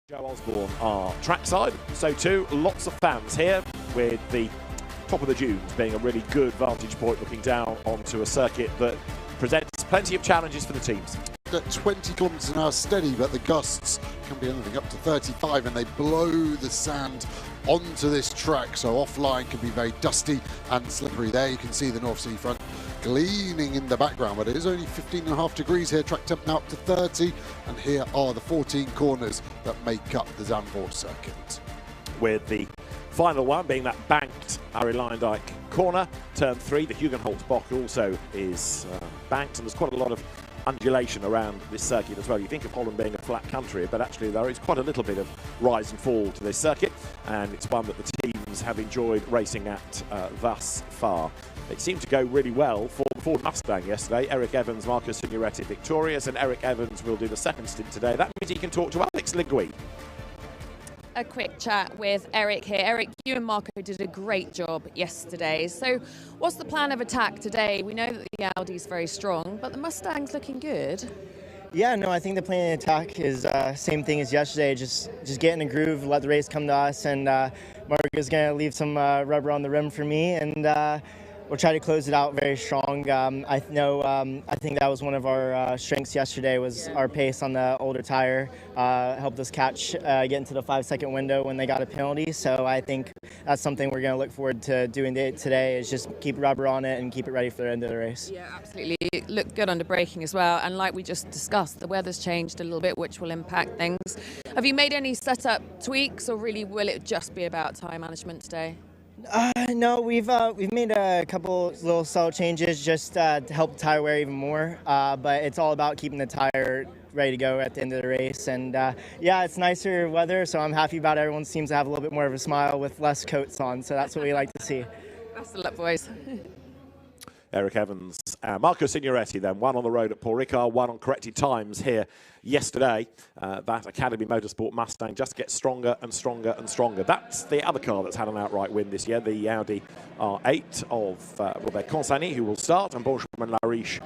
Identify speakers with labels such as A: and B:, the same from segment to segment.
A: Joe Osborne are trackside, so too lots of fans here, with the top of the dunes being a really good vantage point looking down onto a circuit that presents plenty of challenges for the teams.
B: At 20 kilometres an hour steady, but the gusts can be anything up to 35, and they blow the sand onto this track, so offline can be very dusty and slippery. There you can see the North Sea front gleaming in the background, but it is only 15.5 degrees here, track temp now up to 30, and here are the 14 corners that make up the Zandvoort circuit.
A: With the final one being that banked Harry Lyndike corner, turn 3, the Hugenholz-Bock also is banked, and there's quite a lot of undulation around this circuit as well. You think of Holland being a flat country, but actually there is quite a little bit of rise and fall to this circuit, and it's one that the teams have enjoyed racing at thus far. It seemed to go really well for the Ford Mustang yesterday. Eric Evans, Marco Signoretti victorious, and Eric Evans will do the second stint today. That means he can talk to Alex Ligui.
C: A quick chat with Eric here. Eric, you and Marco did a great job yesterday. So what's the plan of attack today? We know that the Audi's very strong, but the Mustang's looking good.
D: Yeah, no, I think the plan of attack is same thing as yesterday. Just get in the groove, let the race come to us, and Marco's going to leave some rubber on the rim for me, and we'll try to close it out very strong. I think that was one of our strengths yesterday, was our pace on the older tire. Helped us get into the 5-second window when they got a penalty. So I think that's something we're going to look forward to doing today, is just keep rubber on it and keep it ready for the end of the race.
C: Yeah, absolutely. It looked good under braking as well. And like we just discussed, the weather's changed a little bit, which will impact things. Have you made any setup tweaks, or really will it just be about tire management today?
D: No, we've made a couple little subtle changes just to help the tire wear even more, but it's all about keeping the tire ready to go at the end of the race. And yeah, it's nicer weather, so I'm happy about it. Everyone seems to have a little bit more of a smile with less coats on, so that's what we like to see.
C: Best of luck, boys.
A: Eric Evans and Marco Signoretti then, one on the road at Paul Ricard, one on corrected times here yesterday. That Academy Motorsport Mustang just gets stronger and stronger and stronger. That's the other car that's had an outright win this year, the Audi R8 of Robert Consani, who will start, and Benjamin Lariche,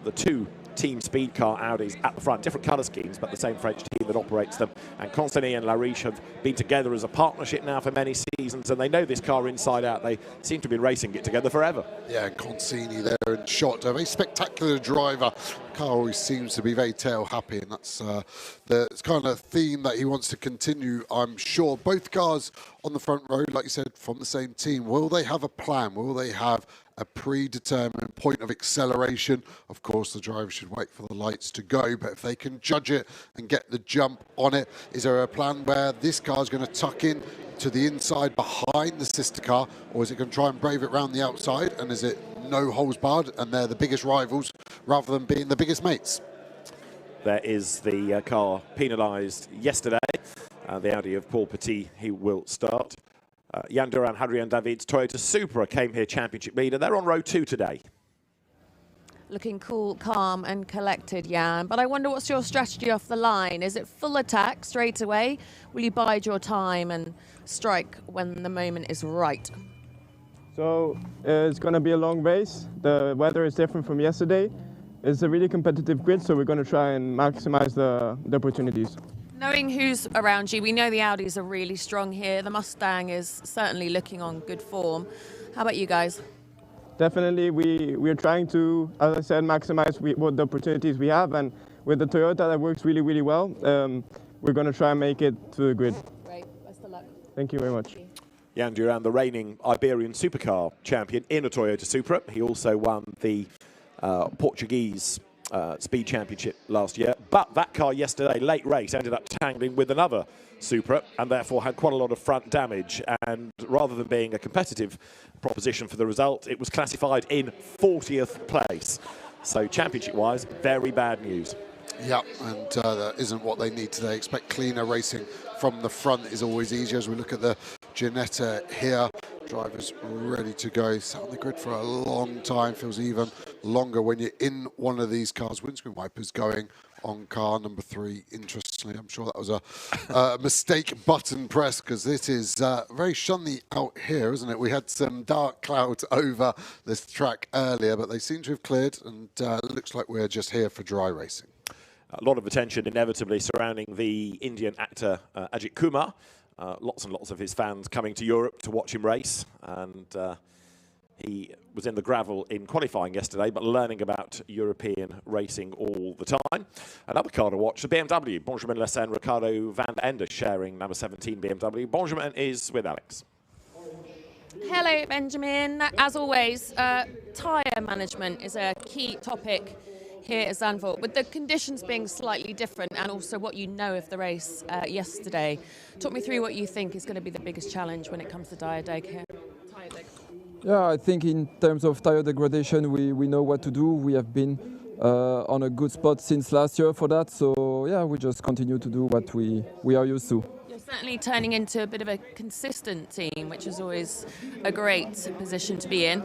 A: the two team speed car Audis at the front. Different colour schemes, but the same French team that operates them. And Consani and Lariche have been together as a partnership now for many seasons, and they know this car inside out. They seem to have been racing it together forever. Yeah,
B: Consani there in shot. A very spectacular driver. The car always seems to be very tail happy, and that's the kind of theme that he wants to continue, I'm sure. Both cars on the front row, like you said, from the same team. Will they have a plan? Will they have a predetermined point of acceleration? Of course, the driver should wait for the lights to go, but if they can judge it and get the jump on it, is there a plan where this car is going to tuck in to the inside behind the sister car, or is it going to try and brave it round the outside, and is it no holes barred and they're the biggest rivals rather than being the biggest mates?
A: There is the car penalised yesterday, the Audi of Paul Petit. He will start. Jan Duran, Hadrian David's Toyota Supra came here championship leader. They're on row 2 today.
C: Looking cool, calm and collected, Jan. But I wonder, what's your strategy off the line? Is it full attack straight away? Will you bide your time and strike when the moment is right?
E: So it's going to be a long race. The weather is different from yesterday. It's a really competitive grid, so we're going to try and maximize the opportunities.
C: Knowing who's around you, we know the Audis are really strong here. The Mustang is certainly looking on good form. How about you guys?
E: Definitely, we're trying to, as I said, maximize what the opportunities we have, and with the Toyota that works really, really well, we're going to try and make it to the grid.
C: Great, best of luck.
E: Thank you very much.
A: Jan Duran, the reigning Iberian supercar champion in a Toyota Supra. He also won the Portuguese Speed Championship last year, but that car yesterday, late race, ended up tangling with another Supra and therefore had quite a lot of front damage, and rather than being a competitive proposition for the result, it was classified in 40th place. So championship wise, very bad news.
B: Yeah, and that isn't what they need today. Expect cleaner racing from the front is always easier. As we look at the Ginetta here, drivers ready to go. Sat on the grid for a long time, feels even longer when you're in one of these cars. Windscreen wipers going on car number 3. Interestingly, I'm sure that was a mistake button press, because it is very sunny out here, isn't it? We had some dark clouds over this track earlier, but they seem to have cleared, and it looks like we're just here for dry racing.
A: A lot of attention inevitably surrounding the Indian actor Ajith Kumar. Lots and lots of his fans coming to Europe to watch him race, and he was in the gravel in qualifying yesterday, but learning about European racing all the time. Another car to watch, the BMW. Benjamin Lessen, Ricardo van Ender sharing number 17 BMW. Benjamin is with Alex.
C: Hello, Benjamin. As always, tyre management is a key topic here at Zandvoort, with the conditions being slightly different and also what you know of the race yesterday. Talk me through what you think is going to be the biggest challenge when it comes to tyre deg here.
F: Yeah, I think in terms of tyre degradation, we know what to do. We have been on a good spot since last year for that. So yeah, we just continue to do what we are used to.
C: You're certainly turning into a bit of a consistent team, which is always a great position to be in.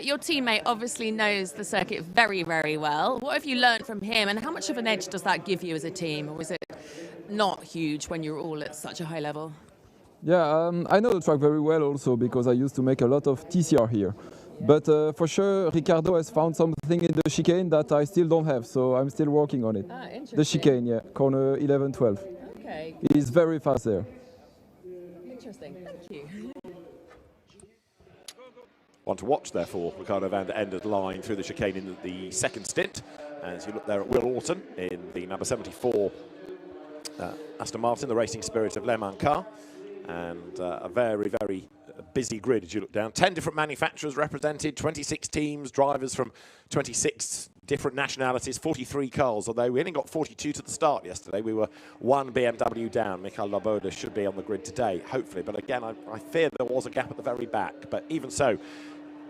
C: Your teammate obviously knows the circuit very, very well. What have you learned from him, and how much of an edge does that give you as a team, or is it not huge when you're all at such a high level?
F: Yeah, I know the track very well also because I used to make a lot of TCR here. But for sure, Ricardo has found something in the chicane that I still don't have, so I'm still working on it. The chicane, yeah, corner 11, 12.
C: Okay.
F: He's very fast there.
C: Interesting, thank you.
A: One to watch, therefore, Ricardo van der Ender's line through the chicane in the second stint. As you look there at Will Orton in the number 74 Aston Martin, the racing spirit of Le Mans car. And a very, very busy grid as you look down. 10 different manufacturers represented, 26 teams, drivers from 26 different nationalities, 43 cars, although we only got 42 to the start yesterday. We were one BMW down. Michael Laboda should be on the grid today, hopefully. But again, I fear there was a gap at the very back. But even so,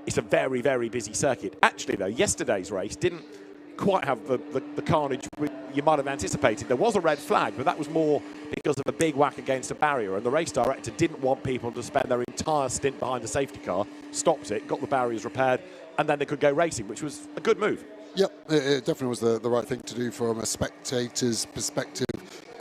A: it's a very, very busy circuit. Actually, though, yesterday's race didn't quite have the carnage you might have anticipated. There was a red flag, but that was more because of a big whack against a barrier, and the race director didn't want people to spend their entire stint behind a safety car, stopped it, got the barriers repaired, and then they could go racing, which was a good move.
B: Yep, it definitely was the right thing to do from a spectator's perspective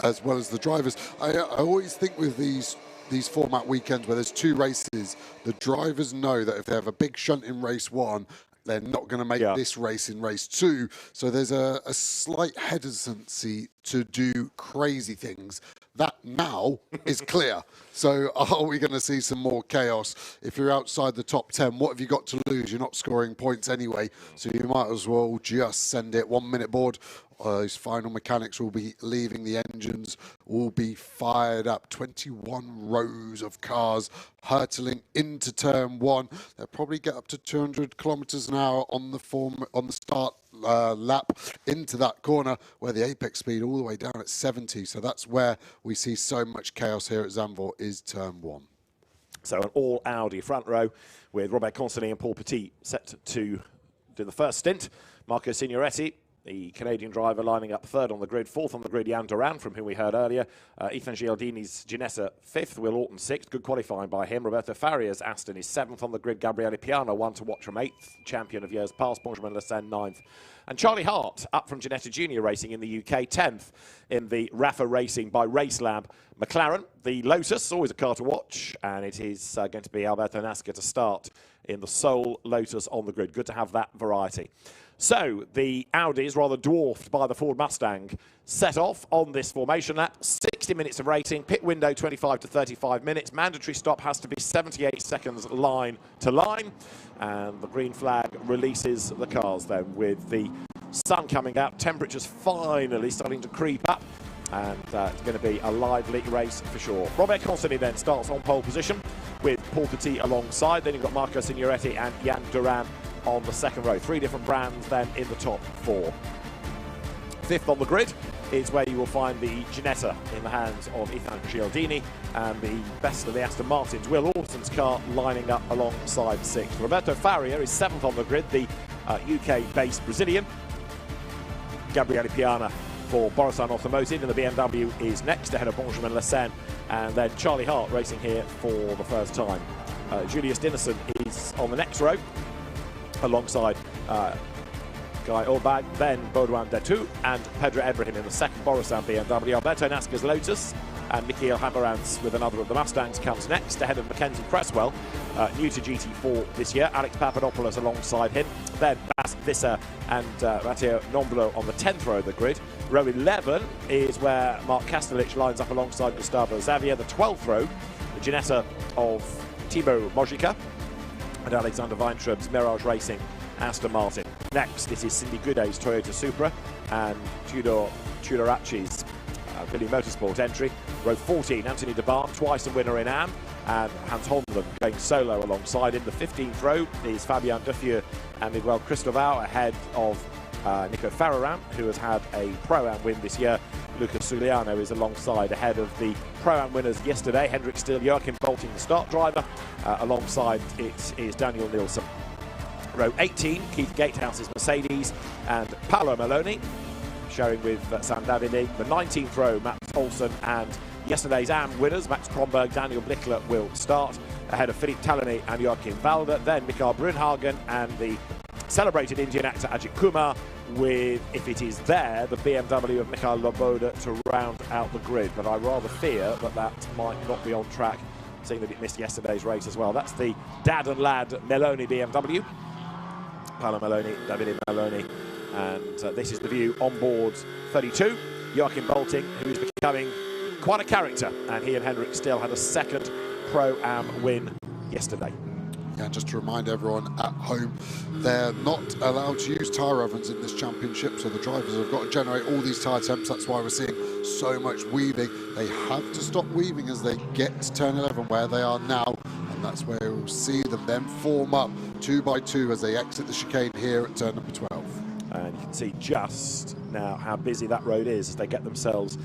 B: as well as the drivers. I always think with these format weekends where there's two races, the drivers know that if they have a big shunt in race one, they're not going to make this race in race two. So there's a slight hesitancy to do crazy things. That now is clear. So are we going to see some more chaos? If you're outside the top 10, what have you got to lose? You're not scoring points anyway. So you might as well just send it 1 minute board. Those final mechanics will be leaving, the engines will be fired up. 21 rows of cars hurtling into turn one. They'll probably get up to 200 kilometers an hour on the start lap into that corner, where the apex speed all the way down at 70. So that's where we see so much chaos here at Zandvoort, is turn one.
A: So an all Audi front row with Robert Consigny and Paul Petit set to do the first stint. Marco Signoretti, the Canadian driver, lining up third on the grid. Fourth on the grid, Jan Duran, from whom we heard earlier. Ethan Gialdini's Ginetta fifth, Will Orton sixth. Good qualifying by him. Roberto Faria's Aston is seventh on the grid. Gabriele Piano, one to watch from eighth. Champion of years past. Benjamin Lessen, ninth. And Charlie Hart, up from Ginetta Junior Racing in the UK, 10th in the RAFA Racing by Racelab McLaren. The Lotus, always a car to watch, and it is going to be Alberto Nasca to start in the sole Lotus on the grid. Good to have that variety. So the Audi is rather dwarfed by the Ford Mustang. Set off on this formation lap, 60 minutes of racing, pit window 25 to 35 minutes. Mandatory stop has to be 78 seconds line to line. And the green flag releases the cars then, with the sun coming out, temperatures finally starting to creep up. And it's going to be a lively race for sure. Robert Consigny then starts on pole position with Paul Petit alongside. Then you've got Marco Signoretti and Jan Duran on the second row. Three different brands then in the top four. Fifth on the grid is where you will find the Ginetta in the hands of Ethan Gialdini, and the best of the Aston Martins, Will Orton's car, lining up alongside sixth. Roberto Faria is seventh on the grid, the UK-based Brazilian. Gabriele Piana for Borissan Automotive, and the BMW is next ahead of Benjamin Lessen, and then Charlie Hart racing here for the first time. Julius Dinnerson is on the next row alongside Guy Orbag, then Baudouin Detu and Pedro Ibrahim in the second Borissan BMW. Alberto Nasca's Lotus and Michael Haberans with another of the Mustangs comes next, ahead of Mackenzie Cresswell, new to GT4 this year. Alex Papadopoulos alongside him. Then Bas Visser and Matteo Nomblo on the 10th row of the grid. Row 11 is where Mark Kastelich lines up alongside Gustavo Xavier. The 12th row, the Ginetta of Timo Mojica and Alexander Weintraub's Mirage Racing Aston Martin. Next, this is Cindy Gooday's Toyota Supra and Tudor Tudorachi's Billy Motorsport entry. Row 14, Anthony de Barn, twice a winner in AM, and Hans Holmland going solo alongside him. The 15th row is Fabien Defieux and Miguel Cristobal ahead of Nico Faraham, who has had a Pro-Am win this year. Lucas Suliano is alongside ahead of the Pro-Am winners yesterday. Hendrik Still, Joachim Bolting, the start driver. Alongside it is Daniel Nielsen. Row 18, Keith Gatehouse's Mercedes and Paolo Maloney, showing with Sam Davide. The 19th row, Mats Olsen and yesterday's AM winners, Max Kronberg, Daniel Blickler will start ahead of Philippe Talani and Joachim Walder. Then Mikael Brunhagen and the celebrated Indian actor Ajith Kumar with, if it is there, the BMW of Mikhail Loboda to round out the grid. But I rather fear that that might not be on track, seeing that it missed yesterday's race as well. That's the dad and lad Meloni BMW. Paolo Maloney, Davide Maloney. And this is the view on board 32. Joachim Bolting, who is becoming quite a character. And he and Hendrik Still had a second Pro-Am win yesterday.
B: Yeah, just to remind everyone at home, they're not allowed to use tyre ovens in this championship, so the drivers have got to generate all these tyre temps. That's why we're seeing so much weaving. They have to stop weaving as they get to turn 11 where they are now, and that's where we'll see them then form up 2 by 2 as they exit the chicane here at turn number 12.
A: And you can see just now how busy that road is as they get themselves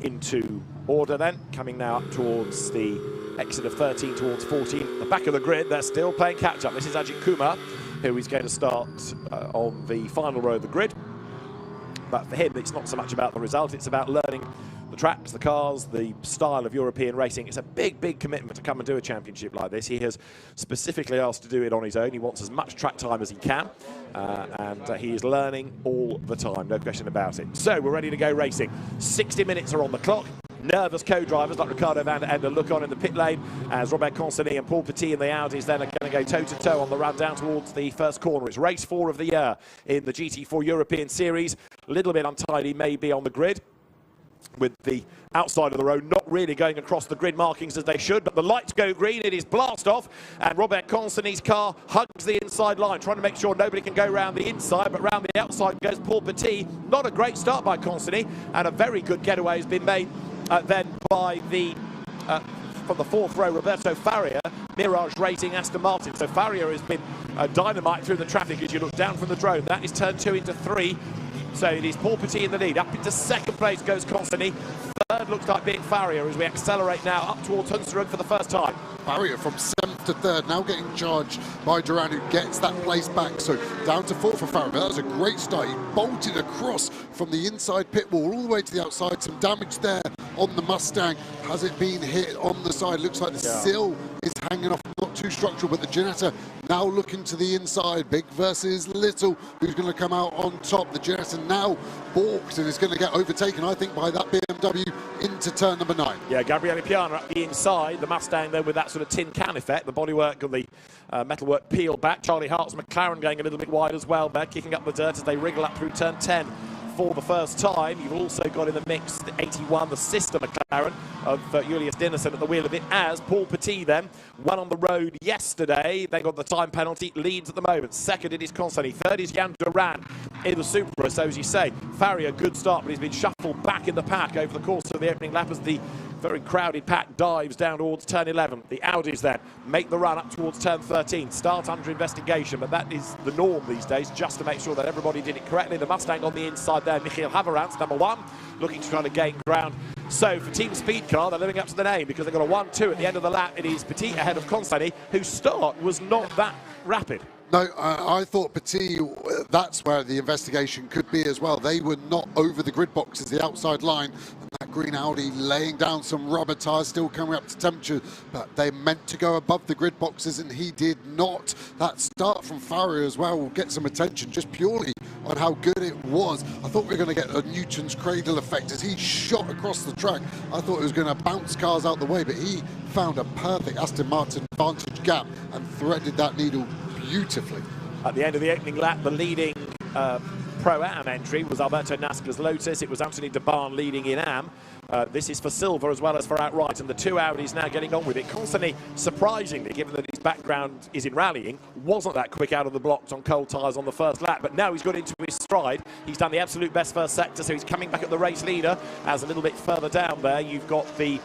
A: into order then. Coming now up towards the exit of 13 towards 14. The back of the grid, they're still playing catch-up. This is Ajith Kumar, who is going to start on the final row of the grid. But for him, it's not so much about the result, it's about learning the tracks, the cars, the style of European racing. It's a big, big commitment to come and do a championship like this. He has specifically asked to do it on his own. He wants as much track time as he can, and he is learning all the time, no question about it. So we're ready to go racing. 60 minutes are on the clock. Nervous co-drivers like Ricardo van der Ende look on in the pit lane as Robert Consonny and Paul Petit and the Audis then are going to go toe-to-toe on the run down towards the first corner. It's race 4 of the year in the GT4 European Series. A little bit untidy maybe on the grid, with the outside of the road not really going across the grid markings as they should, but the lights go green, it is blast off, and Robert Consonny's car hugs the inside line, trying to make sure nobody can go around the inside, but round the outside goes Paul Petit. Not a great start by Consonny, and a very good getaway has been made then by the from the 4th row, Roberto Faria, Mirage Racing Aston Martin. So Faria has been dynamite through the traffic as you look down from the drone. That is turn 2 into 3. So it is Paul Petit in the lead. Up into 2nd place goes Consonny. 3rd looks like being Faria as we accelerate now up towards Hunsrück for the first time.
B: Faria from 7th to 3rd, now getting charged by Duran, who gets that place back. So down to 4th for Faria. That was a great start. He bolted across from the inside pit wall all the way to the outside. Some damage there on the Mustang. Has it been hit on the side? Looks like the sill is hanging off. Not too structural, but the Ginetta now looking to the inside. Big versus Little, who's going to come out on top. The Ginetta now balked and is going to get overtaken, I think, by that BMW into turn number 9. Yeah,
A: Gabriele Piana up the inside. The Mustang then with that sort of tin can effect. The bodywork and the metalwork peeled back. Charlie Hart's McLaren going a little bit wide as well there, kicking up the dirt as they wriggle up through turn 10. For the first time, you've also got in the mix the 81, the sister McLaren of Julius Dinnerson at the wheel of it, as Paul Petit then won on the road yesterday. They got the time penalty, leads at the moment. 2nd it is Consonny, 3rd is Jan Duran in the Supra. So as you say, Faria, good start, but he's been shuffled back in the pack over the course of the opening lap as the very crowded pack dives down towards turn 11. The Audis then make the run up towards turn 13, start under investigation, but that is the norm these days, just to make sure that everybody did it correctly. The Mustang on the inside there, Michael Haverantz, number 1, looking to try to gain ground. So for Team Speed Car, they're living up to the name because they've got a 1-2 at the end of the lap. It is Petit ahead of Consonny, whose start was not that rapid.
B: No, I thought Petit, that's where the investigation could be as well. They were not over the grid boxes, the outside line, and that green Audi laying down some rubber tyres, still coming up to temperature, but they meant to go above the grid boxes and he did not. That start from Farrier as well will get some attention just purely on how good it was. I thought we were going to get a Newton's cradle effect as he shot across the track. I thought he was going to bounce cars out the way, but he found a perfect Aston Martin vantage gap and threaded that needle beautifully.
A: At the end of the opening lap, the leading Pro-Am entry was Alberto Nasca's Lotus. It was Anthony Debarn leading in Am. This is for Silver as well as for Outright, and the two Audis now getting on with it. Constantly, surprisingly, given that his background is in rallying, wasn't that quick out of the blocks on cold tyres on the first lap, but now he's got into his stride. He's done the absolute best first sector, so he's coming back at the race leader. As a little bit further down there, you've got the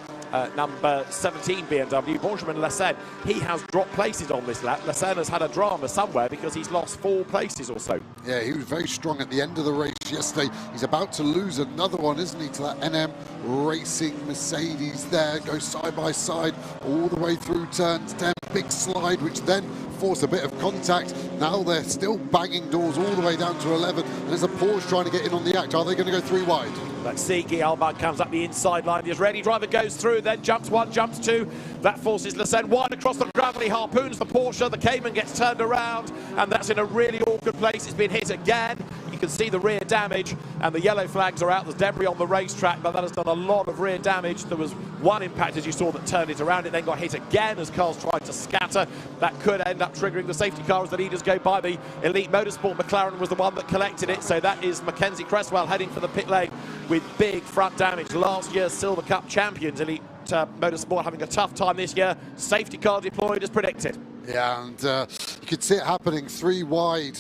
A: number 17 BMW, Benjamin Lassen. He has dropped places on this lap. Lassen has had a drama somewhere because he's lost 4 places or so.
B: Yeah, he was very strong at the end of the race yesterday. He's about to lose another one, isn't he, to that NM Racing Mercedes there. Goes side by side all the way through turns 10. Big slide, which then forced a bit of contact. Now they're still banging doors all the way down to 11. And there's a Porsche trying to get in on the act. Are they going to go 3 wide?
A: Let's see. Guy Albach comes up the inside line. The Israeli driver goes through, then jumps 1, jumps 2. That forces Lassen wide across the gravel. He harpoons the Porsche. The Cayman gets turned around, and that's in a really awkward place. It's been hit again. You can see the rear damage, and the yellow flags are out. There's debris on the racetrack, but that has done a lot of rear damage. There was one impact, as you saw, that turned it around. It then got hit again as cars tried to scatter. That could end up triggering the safety car as the leaders go by. The Elite Motorsport McLaren was the one that collected it, so that is Mackenzie Cresswell heading for the pit lane with big front damage. Last year's Silver Cup champions, Elite Motorsport, having a tough time this year. Safety car deployed as predicted.
B: Yeah, and you could see it happening. 3 wide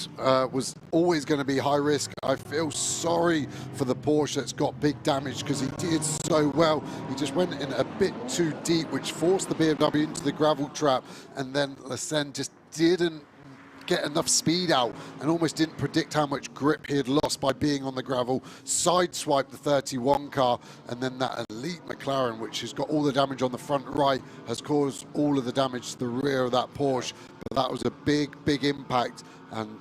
B: was always going to be high risk. I feel sorry for the Porsche that's got big damage because he did so well. He just went in a bit too deep, which forced the BMW into the gravel trap, and then Lassen just didn't get enough speed out and almost didn't predict how much grip he had lost by being on the gravel. Sideswiped the 31 car, and then that Elite McLaren, which has got all the damage on the front right, has caused all of the damage to the rear of that Porsche. But that was a big impact, and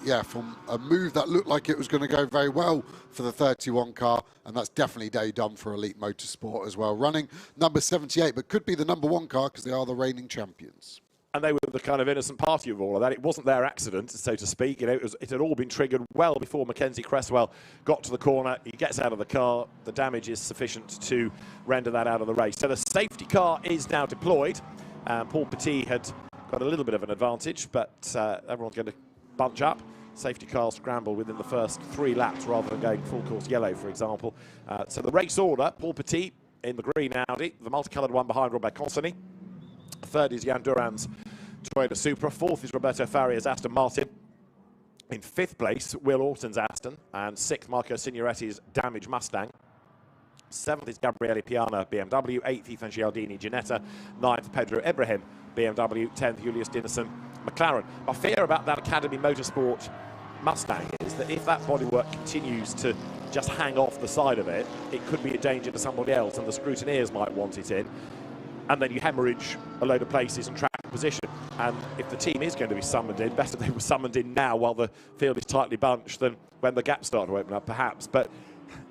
B: yeah, from a move that looked like it was going to go very well for the 31 car, and that's definitely day done for Elite Motorsport as well. Running number 78, but could be the number 1 car because they are the reigning champions.
A: And they were the kind of innocent party of all of that. It wasn't their accident, so to speak. You know, it had all been triggered well before Mackenzie Cresswell got to the corner. He gets out of the car. The damage is sufficient to render that out of the race. So the safety car is now deployed. Paul Petit had got a little bit of an advantage, but everyone's going to bunch up. Safety car scramble within the first 3 laps rather than going full course yellow, for example. So the race order, Paul Petit in the green Audi, the multicoloured one behind Robert Consigny. 3rd is Jan Duran's Toyota Supra. 4th is Roberto Farria's Aston Martin. In 5th place, Will Orton's Aston. And 6th, Marco Signoretti's damaged Mustang. 7th is Gabriele Piana, BMW. 8th, Ethan Gialdini, Ginetta. 9th, Pedro Ibrahim, BMW. 10th, Julius Dinesen, McLaren. My fear about that Academy Motorsport Mustang is that if that bodywork continues to just hang off the side of it, it could be a danger to somebody else, and the scrutineers might want it in. And then you hemorrhage a load of places and track position. And if the team is going to be summoned in, better they were summoned in now while the field is tightly bunched than when the gaps start to open up, perhaps. But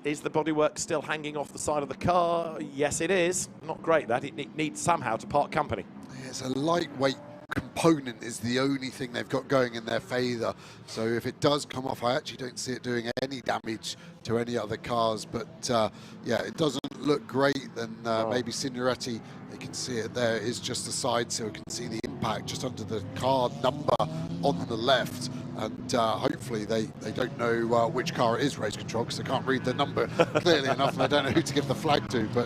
A: is the bodywork still hanging off the side of the car? Yes, it is. Not great, that. It needs somehow to part company.
B: It's a lightweight component is the only thing they've got going in their favour. So if it does come off, I actually don't see it doing any damage to any other cars. But yeah, it doesn't look great. Then maybe Signoretti, you can see it there, is just the side, so you can see the impact just under the car number on the left. And hopefully they don't know which car it is, race control, because they can't read the number clearly enough, and they don't know who to give the flag to. But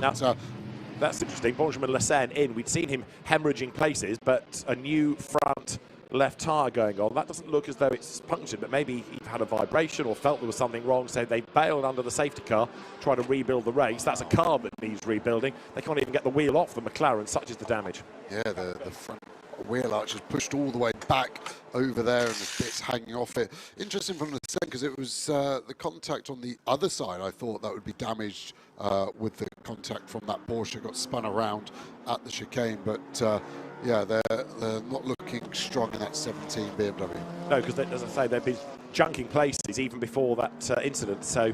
A: that's interesting. Benjamin Lassen in. We'd seen him hemorrhaging places, but a new front left tyre going on. That doesn't look as though it's punctured, but maybe he had a vibration or felt there was something wrong, so they bailed under the safety car, trying to rebuild the race. That's a car that needs rebuilding. They can't even get the wheel off the McLaren, such is the damage.
B: Yeah, the front wheel arch is pushed all the way back over there, and the bits hanging off it. Interesting from the second, because it was the contact on the other side. I thought that would be damaged with the contact from that Porsche. Got spun around at the chicane, but Yeah, they're not looking strong in that 17 BMW.
A: No, because as I say, they've been junking places even before that incident, so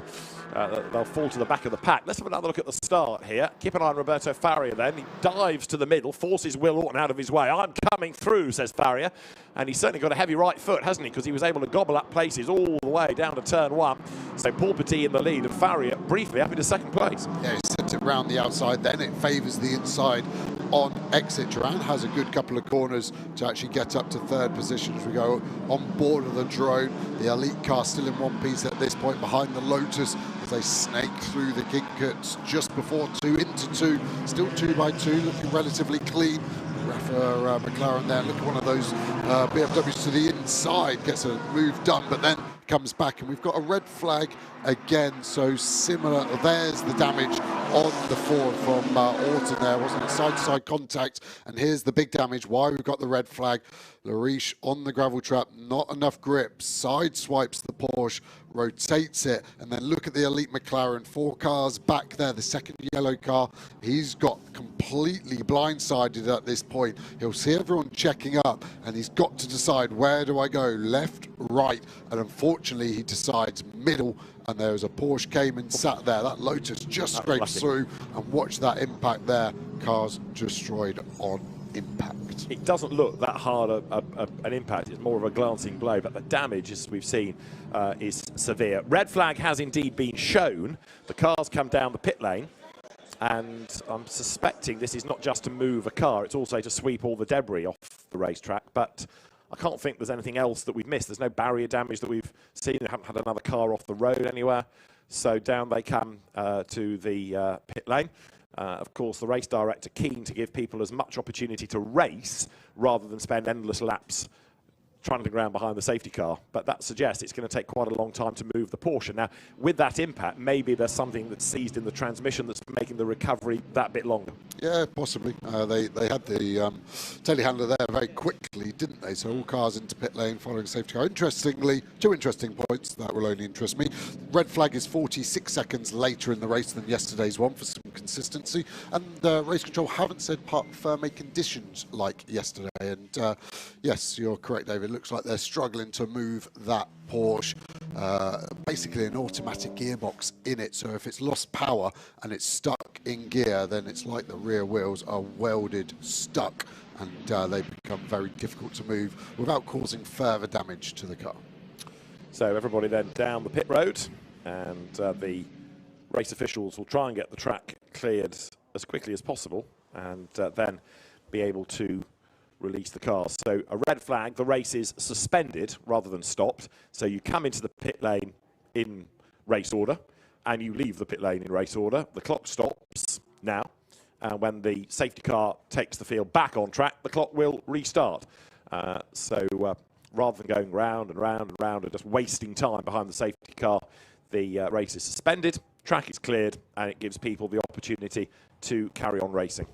A: they'll fall to the back of the pack. Let's have another look at the start here. Keep an eye on Roberto Faria then. He dives to the middle, forces Will Orton out of his way. I'm coming through, says Faria. And he's certainly got a heavy right foot, hasn't he? Because he was able to gobble up places all the way down to turn 1. So Paul Petit in the lead, and Faria briefly up into second place.
B: Yeah, he sent it round the outside, then it favours the inside on exit. Duran has a good couple of corners to actually get up to third position as we go on board of the drone. The elite car still in one piece at this point behind the Lotus as they snake through the Ginkgots just before 2 into 2. Still 2 by 2, looking relatively clean. RAFA McLaren there, look at one of those BMWs to the inside, gets a move done, but then comes back, and we've got a red flag again. So similar, there's the damage on the Ford from Orton there, wasn't it? Side-to-side contact, and here's the big damage, why we've got the red flag. Lariche on the gravel trap, not enough grip, side swipes the Porsche, rotates it, and then look at the elite McLaren, 4 cars back there, the second yellow car. He's got completely blindsided at this point. He'll see everyone checking up, and he's got to decide, where do I go, left, right, and unfortunately he decides middle, and there's a Porsche Cayman sat there. That Lotus just scrapes through, and watch that impact there. Cars destroyed on impact.
A: It doesn't look that hard an impact. It's more of a glancing blow, but the damage, as we've seen, is severe. Red flag has indeed been shown. The cars come down the pit lane, and I'm suspecting this is not just to move a car, it's also to sweep all the debris off the racetrack, but I can't think there's anything else that we've missed. There's no barrier damage that we've seen. They haven't had another car off the road anywhere. So down they come to the pit lane. Of course, the race director keen to give people as much opportunity to race rather than spend endless laps trying to ground behind the safety car. But that suggests it's going to take quite a long time to move the Porsche. Now, with that impact, maybe there's something that's seized in the transmission that's making the recovery that bit longer.
B: Yeah, possibly. They had the telehandler there very quickly, didn't they? So all cars into pit lane following safety car. Interestingly, 2 interesting points that will only interest me. Red flag is 46 seconds later in the race than yesterday's one for some consistency. And race control haven't said parc fermé conditions like yesterday. And yes, you're correct, David. It looks like they're struggling to move that Porsche. Basically an automatic gearbox in it, so if it's lost power and it's stuck in gear, then it's like the rear wheels are welded stuck, and they become very difficult to move without causing further damage to the car.
A: So everybody then down the pit road, and the race officials will try and get the track cleared as quickly as possible, and then be able to release the cars. So a red flag, the race is suspended rather than stopped. So you come into the pit lane in race order, and you leave the pit lane in race order. The clock stops now, and when the safety car takes the field back on track, the clock will restart. So rather than going round and round and round and just wasting time behind the safety car, the race is suspended, track is cleared, and it gives people the opportunity to carry on racing.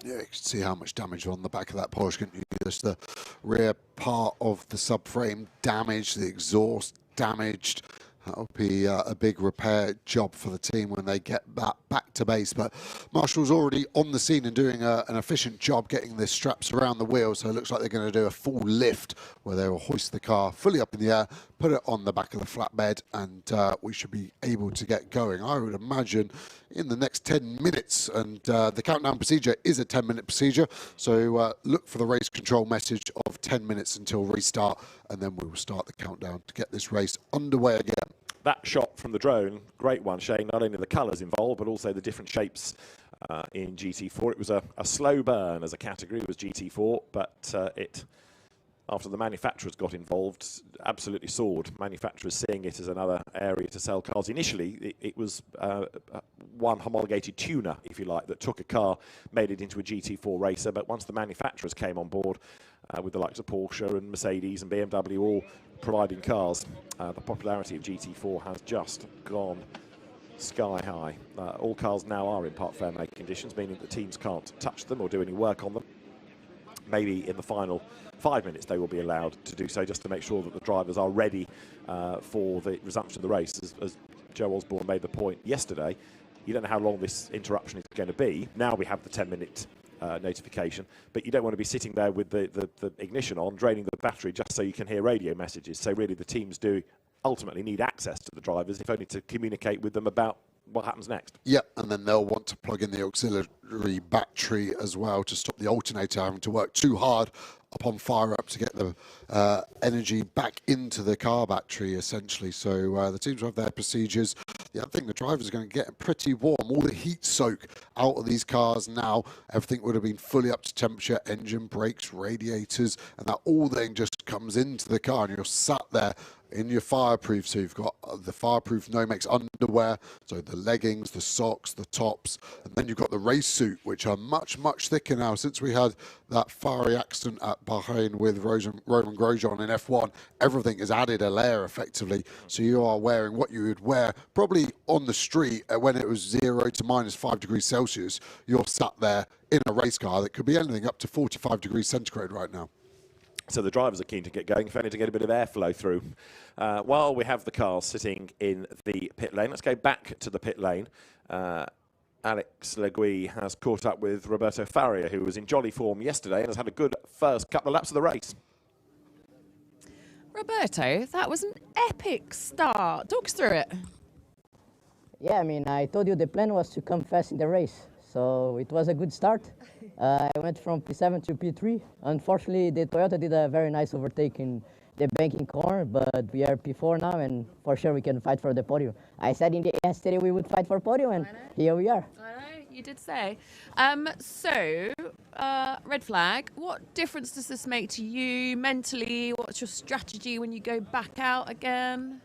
B: Yeah, you can see how much damage on the back of that Porsche, can't you? Just the rear part of the subframe damaged, the exhaust damaged. That'll be a big repair job for the team when they get that back to base. But Marshall's already on the scene and doing an efficient job getting the straps around the wheels. So it looks like they're going to do a full lift where they will hoist the car fully up in the air, put it on the back of the flatbed, and we should be able to get going, I would imagine, in the next 10 minutes. And the countdown procedure is a 10-minute procedure. So look for the race control message of 10 minutes until restart, and then we will start the countdown to get this race underway again.
A: That shot from the drone, great one, showing not only the colours involved, but also the different shapes in GT4. It was a slow burn as a category, it was GT4, but it, after the manufacturers got involved, absolutely soared. Manufacturers seeing it as another area to sell cars. Initially, it was one homologated tuner, if you like, that took a car, made it into a GT4 racer, but once the manufacturers came on board, with the likes of Porsche and Mercedes and BMW all providing cars, the popularity of GT4 has just gone sky high. All cars now are in parc fermé conditions, meaning that teams can't touch them or do any work on them. Maybe in the final 5 minutes they will be allowed to do so, just to make sure that the drivers are ready for the resumption of the race. As Joe Osborne made the point yesterday, you don't know how long this interruption is going to be. Now we have the 10-minute notification, but you don't want to be sitting there with the ignition on, draining the battery just so you can hear radio messages. So really the teams do ultimately need access to the drivers, if only to communicate with them about what happens next.
B: Yeah, and then they'll want to plug in the auxiliary battery as well to stop the alternator having to work too hard upon fire up to get the energy back into the car battery, essentially. So the teams will have their procedures. Yeah, I think the drivers are going to get pretty warm. All the heat soak out of these cars now. Everything would have been fully up to temperature, engine, brakes, radiators, and that all then just comes into the car, and you're sat there in your fireproof. So you've got the fireproof Nomex underwear, so the leggings, the socks, the tops, and then you've got the race suit, which are much, much thicker now. Since we had that fiery accident at Bahrain with Roman Grosjean in F1, everything is added a layer effectively. So you are wearing what you would wear probably on the street when it was 0 to -5 degrees Celsius. You're sat there in a race car that could be anything up to 45 degrees centigrade right now.
A: So the drivers are keen to get going, if only to get a bit of airflow through. While we have the cars sitting in the pit lane, let's go back to the pit lane. Alex Legui has caught up with Roberto Faria, who was in jolly form yesterday and has had a good first couple of laps of the race.
C: Roberto, that was an epic start. Talk us through it.
G: Yeah, I mean, I told you the plan was to come fast in the race, so it was a good start. I went from P7 to P3. Unfortunately, the Toyota did a very nice overtake in the banking corner, but we are P4 now, and for sure we can fight for the podium. I said in the yesterday we would fight for podium, and here we are.
C: I know, you did say. Red flag, what difference does this make to you mentally? What's your strategy when you go back out again?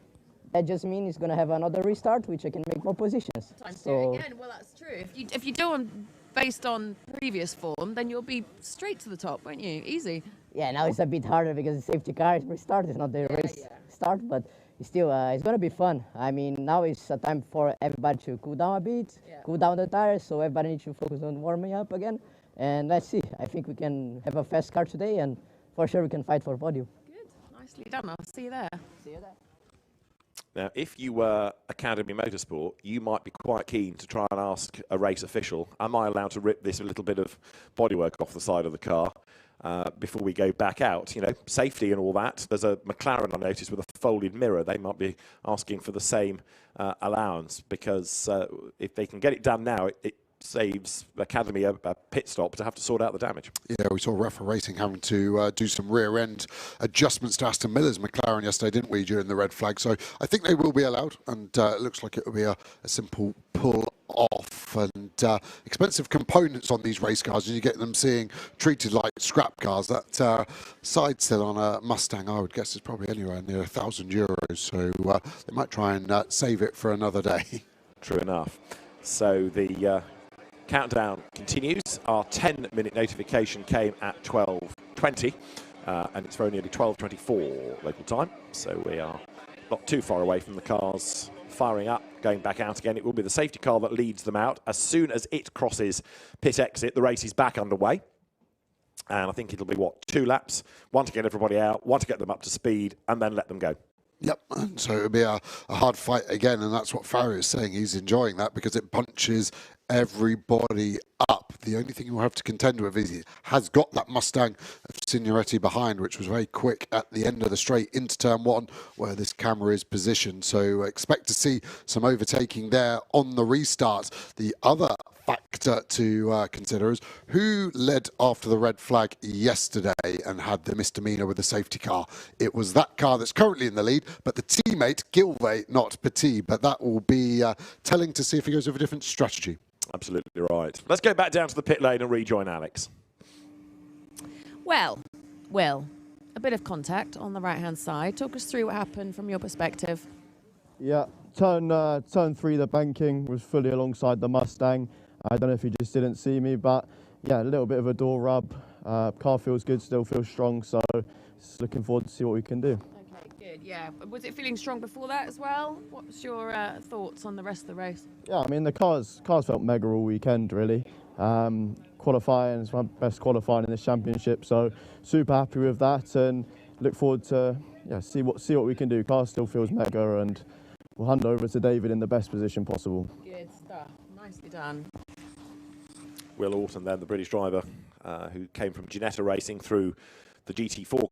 G: That just means it's going to have another restart, which I can make more positions.
C: Time to do it again. Well, that's true. If you do them based on previous form, then you'll be straight to the top, won't you? Easy.
G: Yeah, now it's a bit harder because the safety car is restart. It's not the race start, but still, it's going to be fun. I mean, now it's a time for everybody to cool down a bit, cool down the tires, so everybody needs to focus on warming up again. And let's see. I think we can have a fast car today, and for sure we can fight for podium.
C: Good. Nicely done. I'll see you there.
G: See you there.
A: Now, if you were Academy Motorsport, you might be quite keen to try and ask a race official, am I allowed to rip this a little bit of bodywork off the side of the car before we go back out? You know, safety and all that. There's a McLaren I noticed with a folded mirror. They might be asking for the same allowance, because if they can get it done now, it saves Academy a pit stop to have to sort out the damage.
B: Yeah, we saw RAFA Racing having to do some rear-end adjustments to Aston Miller's McLaren yesterday, didn't we, during the red flag? So I think they will be allowed, and it looks like it will be a simple pull-off. And expensive components on these race cars, and you get them treated like scrap cars. That side still on a Mustang, I would guess, is probably anywhere near €1,000. So they might try and save it for another day.
A: True enough. So the countdown continues. Our 10-minute notification came at 12:20, and it's very nearly 12:24 local time. So we are not too far away from the cars firing up, going back out again. It will be the safety car that leads them out. As soon as it crosses pit exit, the race is back underway. And I think it'll be, 2 laps? One to get everybody out, one to get them up to speed, and then let them go.
B: Yep, and so it'll be a hard fight again, and that's what Farrier is saying. He's enjoying that because it bunches everybody up. The only thing he'll have to contend with is he has got that Mustang of Signoretti behind, which was very quick at the end of the straight into turn 1, where this camera is positioned. So expect to see some overtaking there on the restart. The other factor to consider is who led after the red flag yesterday and had the misdemeanor with the safety car. It was that car that's currently in the lead, but the teammate, Gilvey, not Petit. But that will be telling to see if he goes with a different strategy.
A: Absolutely right. Let's go back down to the pit lane and rejoin Alex.
C: Well, Will, a bit of contact on the right-hand side. Talk us through what happened from your perspective.
E: Yeah, turn 3, the banking was fully alongside the Mustang. I don't know if you just didn't see me, but yeah, a little bit of a door rub. Car feels good, still feels strong, so just looking forward to see what we can do.
C: Okay, good, yeah. Was it feeling strong before that as well? What's your thoughts on the rest of the race?
E: Yeah, I mean, the cars felt mega all weekend, really. Qualifying is my best qualifying in this championship, so super happy with that, and look forward to see what we can do. Car still feels mega, and we'll hand over to David in the best position possible.
C: Good stuff. Nicely done.
A: Will Orton then, the British driver who came from Ginetta Racing through the GT4.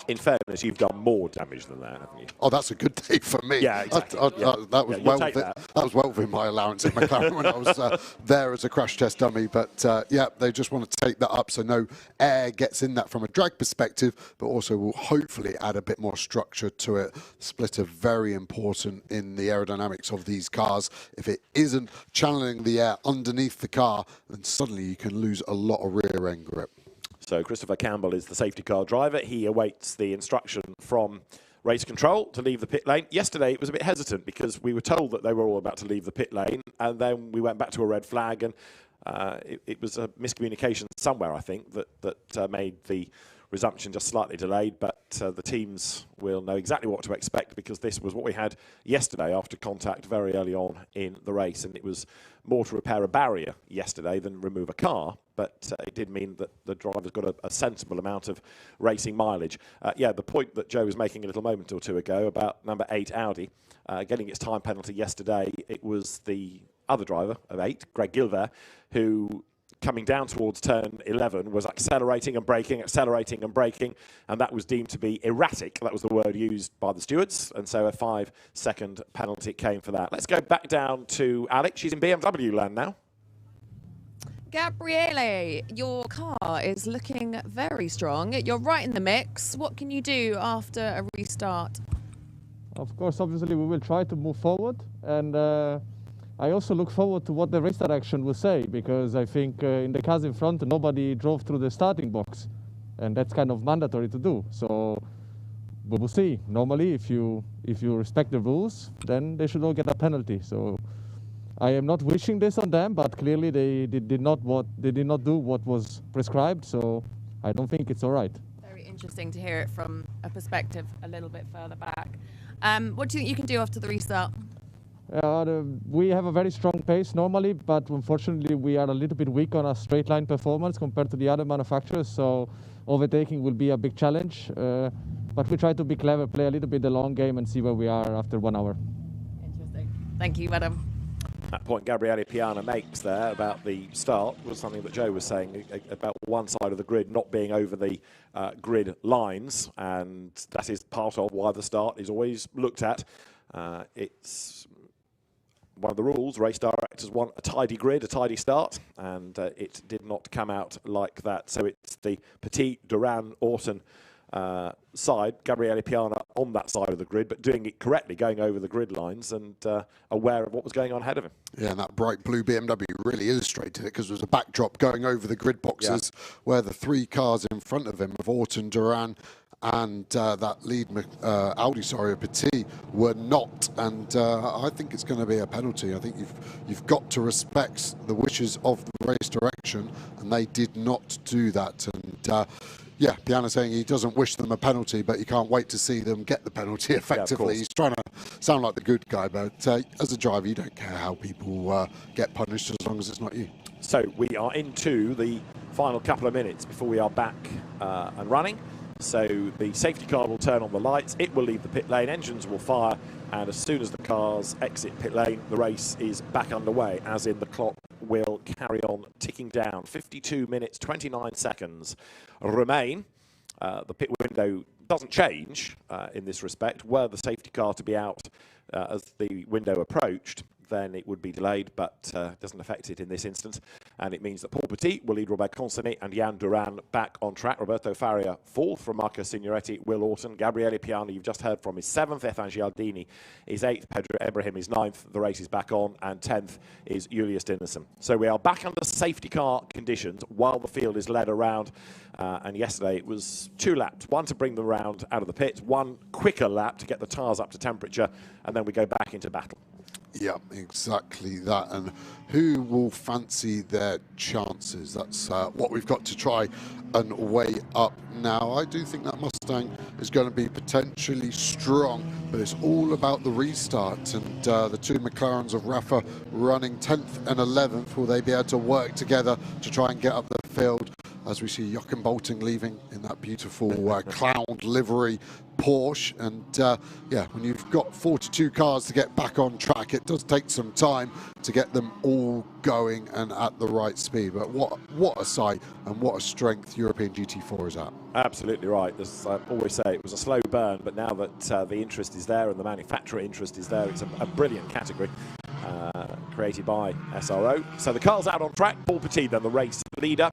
A: In fairness, you've done more damage than that, haven't you?
B: Oh, that's a good day for me.
A: Yeah, exactly.
B: That was that was well within my allowance at McLaren when I was there as a crash test dummy. But yeah, they just want to take that up so no air gets in that from a drag perspective, but also will hopefully add a bit more structure to it. Splitter very important in the aerodynamics of these cars. If it isn't channeling the air underneath the car, then suddenly you can lose a lot of rear end grip.
A: So Christopher Campbell is the safety car driver. He awaits the instruction from race control to leave the pit lane. Yesterday, it was a bit hesitant because we were told that they were all about to leave the pit lane, and then we went back to a red flag, and it was a miscommunication somewhere, I think, that made the resumption just slightly delayed, but the teams will know exactly what to expect because this was what we had yesterday after contact very early on in the race, and it was more to repair a barrier yesterday than remove a car, but it did mean that the drivers got a sensible amount of racing mileage. Yeah, the point that Joe was making a little moment or two ago about number 8 Audi getting its time penalty yesterday, it was the other driver of 8, Greg Gilver, who coming down towards turn 11 was accelerating and braking, and that was deemed to be erratic. That was the word used by the stewards, and so a 5-second penalty came for that. Let's go back down to Alex. She's in BMW land now.
C: Gabriele, your car is looking very strong. You're right in the mix. What can you do after a restart?
E: Of course, obviously, we will try to move forward, and I also look forward to what the race direction will say, because I think in the cars in front, nobody drove through the starting box, and that's kind of mandatory to do. So we will see. Normally, if you respect the rules, then they should all get a penalty. So I am not wishing this on them, but clearly they did not do what was prescribed. So I don't think it's all right.
C: Very interesting to hear it from a perspective a little bit further back. What do you think you can do after the restart?
E: We have a very strong pace normally, but unfortunately we are a little bit weak on our straight line performance compared to the other manufacturers, so overtaking will be a big challenge. But we try to be clever, play a little bit the long game and see where we are after 1 hour.
C: Interesting. Thank you, madam.
A: That point Gabriele Piana makes there about the start was something that Joe was saying about one side of the grid not being over the grid lines, and that is part of why the start is always looked at. It's one of the rules. Race directors want a tidy grid, a tidy start, and it did not come out like that. So it's the Petit, Duran, Orton side, Gabriele Piana on that side of the grid, but doing it correctly, going over the grid lines and aware of what was going on ahead of him.
B: Yeah, and that bright blue BMW really illustrated it because there was a backdrop going over the grid boxes where the 3 cars in front of him of Orton, Duran, and that lead Audi, Petit, were not, and I think it's going to be a penalty. I think you've got to respect the wishes of the race direction, and they did not do that. And yeah, Piana saying he doesn't wish them a penalty, but you can't wait to see them get the penalty effectively. He's trying to sound like the good guy, but as a driver, you don't care how people get punished as long as it's not you.
A: So we are into the final couple of minutes before we are back and running. So the safety car will turn on the lights, it will leave the pit lane, engines will fire, and as soon as the cars exit pit lane, the race is back underway, as in the clock will carry on ticking down. 52 minutes, 29 seconds remain. The pit window doesn't change in this respect. Were the safety car to be out as the window approached, then it would be delayed, but doesn't affect it in this instance. And it means that Paul Petit will lead Robert Consonnet and Jan Duran back on track. Roberto Faria 4th from Marco Signoretti, Will Orton. Gabriele Piana, you've just heard from, is 7th. Ethan Gialdini is 8th. Pedro Ibrahim is 9th. The race is back on. And 10th is Julius Dinesen. So we are back under safety car conditions while the field is led around. And yesterday it was 2 laps. 1 to bring them round out of the pit. 1 quicker lap to get the tyres up to temperature. And then we go back into battle.
B: Yeah, exactly that. And who will fancy their chances? That's what we've got to try and weigh up now. I do think that Mustang is going to be potentially strong, but it's all about the restart. And the two McLarens of RAFA running 10th and 11th. Will they be able to work together to try and get up the field? As we see Joachim Bolting leaving in that beautiful clown livery Porsche. And yeah, when you've got 42 cars to get back on track, it does take some time to get them all going and at the right speed. But what a sight and what a strength European GT4 is at.
A: Absolutely right. As I always say, it was a slow burn, but now that the interest is there and the manufacturer interest is there, it's a brilliant category created by SRO. So the car's out on track. Paul Petit, then the race leader.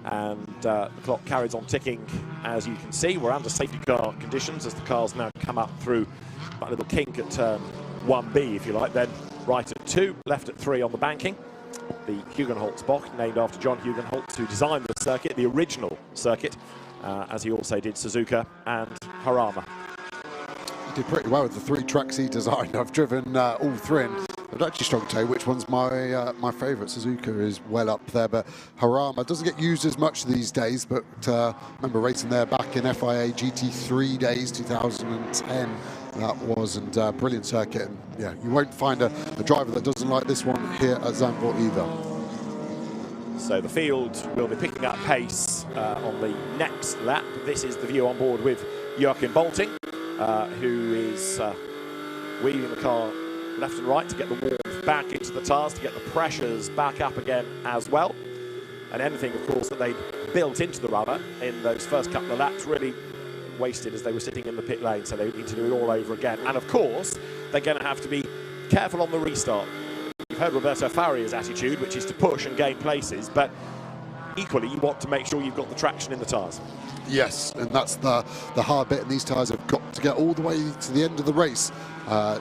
A: And the clock carries on ticking, as you can see. We're under safety car conditions as the cars now come up through that little kink at turn 1B, if you like, then right at 2, left at 3 on the banking. The Hugenholz-Bock, named after John Hugenholz, who designed the circuit, the original circuit, as he also did Suzuka and Harama.
B: He did pretty well with the 3 tracks he designed. I've driven all 3, and I'd actually struggle to tell you which one's my my favourite. Suzuka is well up there, but Harama doesn't get used as much these days. But remember racing there back in FIA GT3 days, 2010 that was, and brilliant circuit. And yeah, you won't find a driver that doesn't like this one here at Zandvoort either.
A: So the field will be picking up pace on the next lap. This is the view on board with Joachim Bolting, who is weaving the car left and right to get the warmth back into the tyres, to get the pressures back up again as well. And anything, of course, that they built into the rubber in those first couple of laps really wasted as they were sitting in the pit lane, so they need to do it all over again. And of course, they're going to have to be careful on the restart. You've heard Roberto Faria's attitude, which is to push and gain places, but equally you want to make sure you've got the traction in the tyres.
B: Yes, and that's the hard bit, and these tyres have got to get all the way to the end of the race.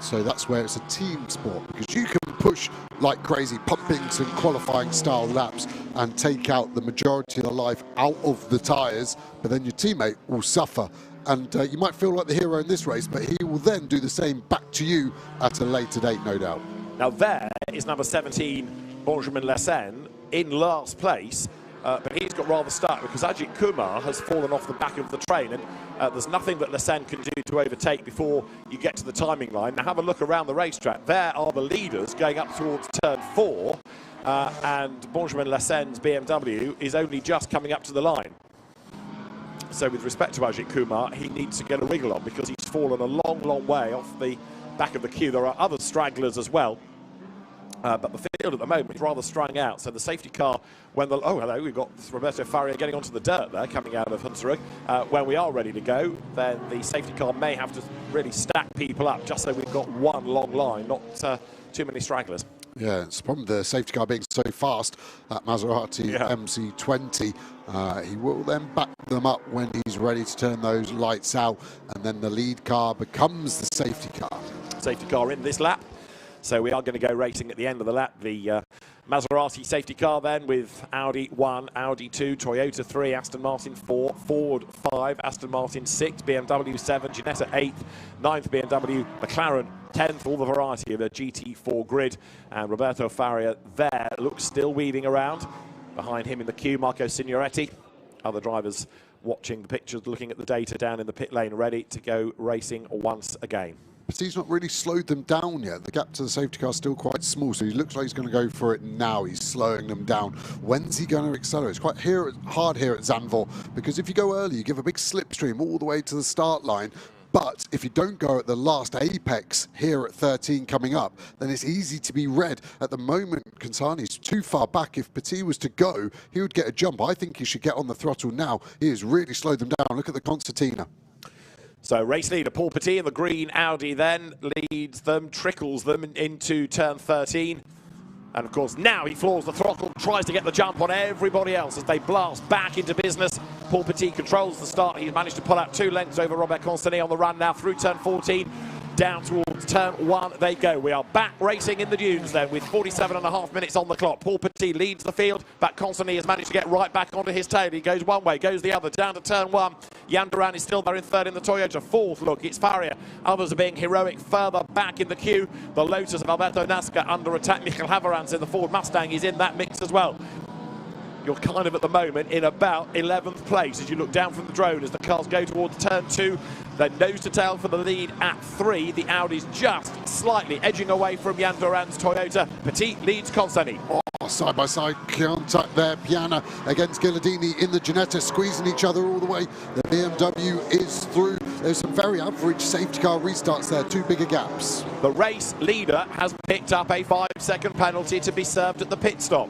B: So that's where it's a team sport, because you can push like crazy, pumping some qualifying style laps and take out the majority of the life out of the tyres, but then your teammate will suffer. And you might feel like the hero in this race, but he will then do the same back to you at a later date, no doubt.
A: Now there is number 17, Benjamin Lessen, in last place. But he's got rather stuck because Ajith Kumar has fallen off the back of the train, and there's nothing that Lessen can do to overtake before you get to the timing line. Now have a look around the racetrack. There are the leaders going up towards turn 4, and Benjamin Lessen's BMW is only just coming up to the line. So with respect to Ajith Kumar, he needs to get a wriggle on because he's fallen a long, long way off the back of the queue. There are other stragglers as well. But the field at the moment is rather strung out. So the safety car, when the... Oh, hello, we've got Roberto Faria getting onto the dirt there, coming out of Hunsrück. When we are ready to go, then the safety car may have to really stack people up, just so we've got one long line, not too many stragglers.
B: Yeah, it's the problem with the safety car being so fast, that Maserati MC20. He will then back them up when he's ready to turn those lights out, and then the lead car becomes the safety car.
A: Safety car in this lap. So we are going to go racing at the end of the lap. The Maserati safety car then with Audi 1, Audi 2, Toyota 3, Aston Martin 4, Ford 5, Aston Martin 6, BMW 7, Ginetta 8th, 9th BMW, McLaren 10th, all the variety of the GT4 grid. And Roberto Faria there looks still weaving around. Behind him in the queue, Marco Signoretti. Other drivers watching the pictures, looking at the data down in the pit lane, ready to go racing once again.
B: But he's not really slowed them down yet. The gap to the safety car is still quite small, so he looks like he's going to go for it now. He's slowing them down. When's he going to accelerate? It's quite hard here at Zandvoort, because if you go early, you give a big slipstream all the way to the start line. But if you don't go at the last apex here at 13 coming up, then it's easy to be red. At the moment, Consani's too far back. If Petit was to go, he would get a jump. I think he should get on the throttle now. He has really slowed them down. Look at the concertina.
A: So race leader Paul Petit in the green Audi then leads them, trickles them into turn 13. And of course now he floors the throttle, tries to get the jump on everybody else as they blast back into business. Paul Petit controls the start. He's managed to pull out 2 lengths over Robert Constantini on the run now through turn 14, down towards towards turn 1 they go. We are back racing in the dunes then with 47.5 minutes on the clock. Paul Petit leads the field, but Constantly has managed to get right back onto his tail. He goes one way, goes the other, down to turn 1. Jan Duran is still there in third in the Toyota. Fourth, look, it's Faria. Others are being heroic further back in the queue. The Lotus of Alberto Nasca under attack. Michael Haverans in the Ford Mustang is in that mix as well. You're kind of at the moment in about 11th place as you look down from the drone as the cars go towards turn 2. They're nose to tail for the lead at 3. The Audi's just slightly edging away from Jan Duran's Toyota. Petit leads Constantly.
B: Side-by-side contact there. Piana against Ghilardini in the Ginetta, squeezing each other all the way. The BMW is through. There's some very average safety car restarts there, 2 bigger gaps.
A: The race leader has picked up a 5-second penalty to be served at the pit stop.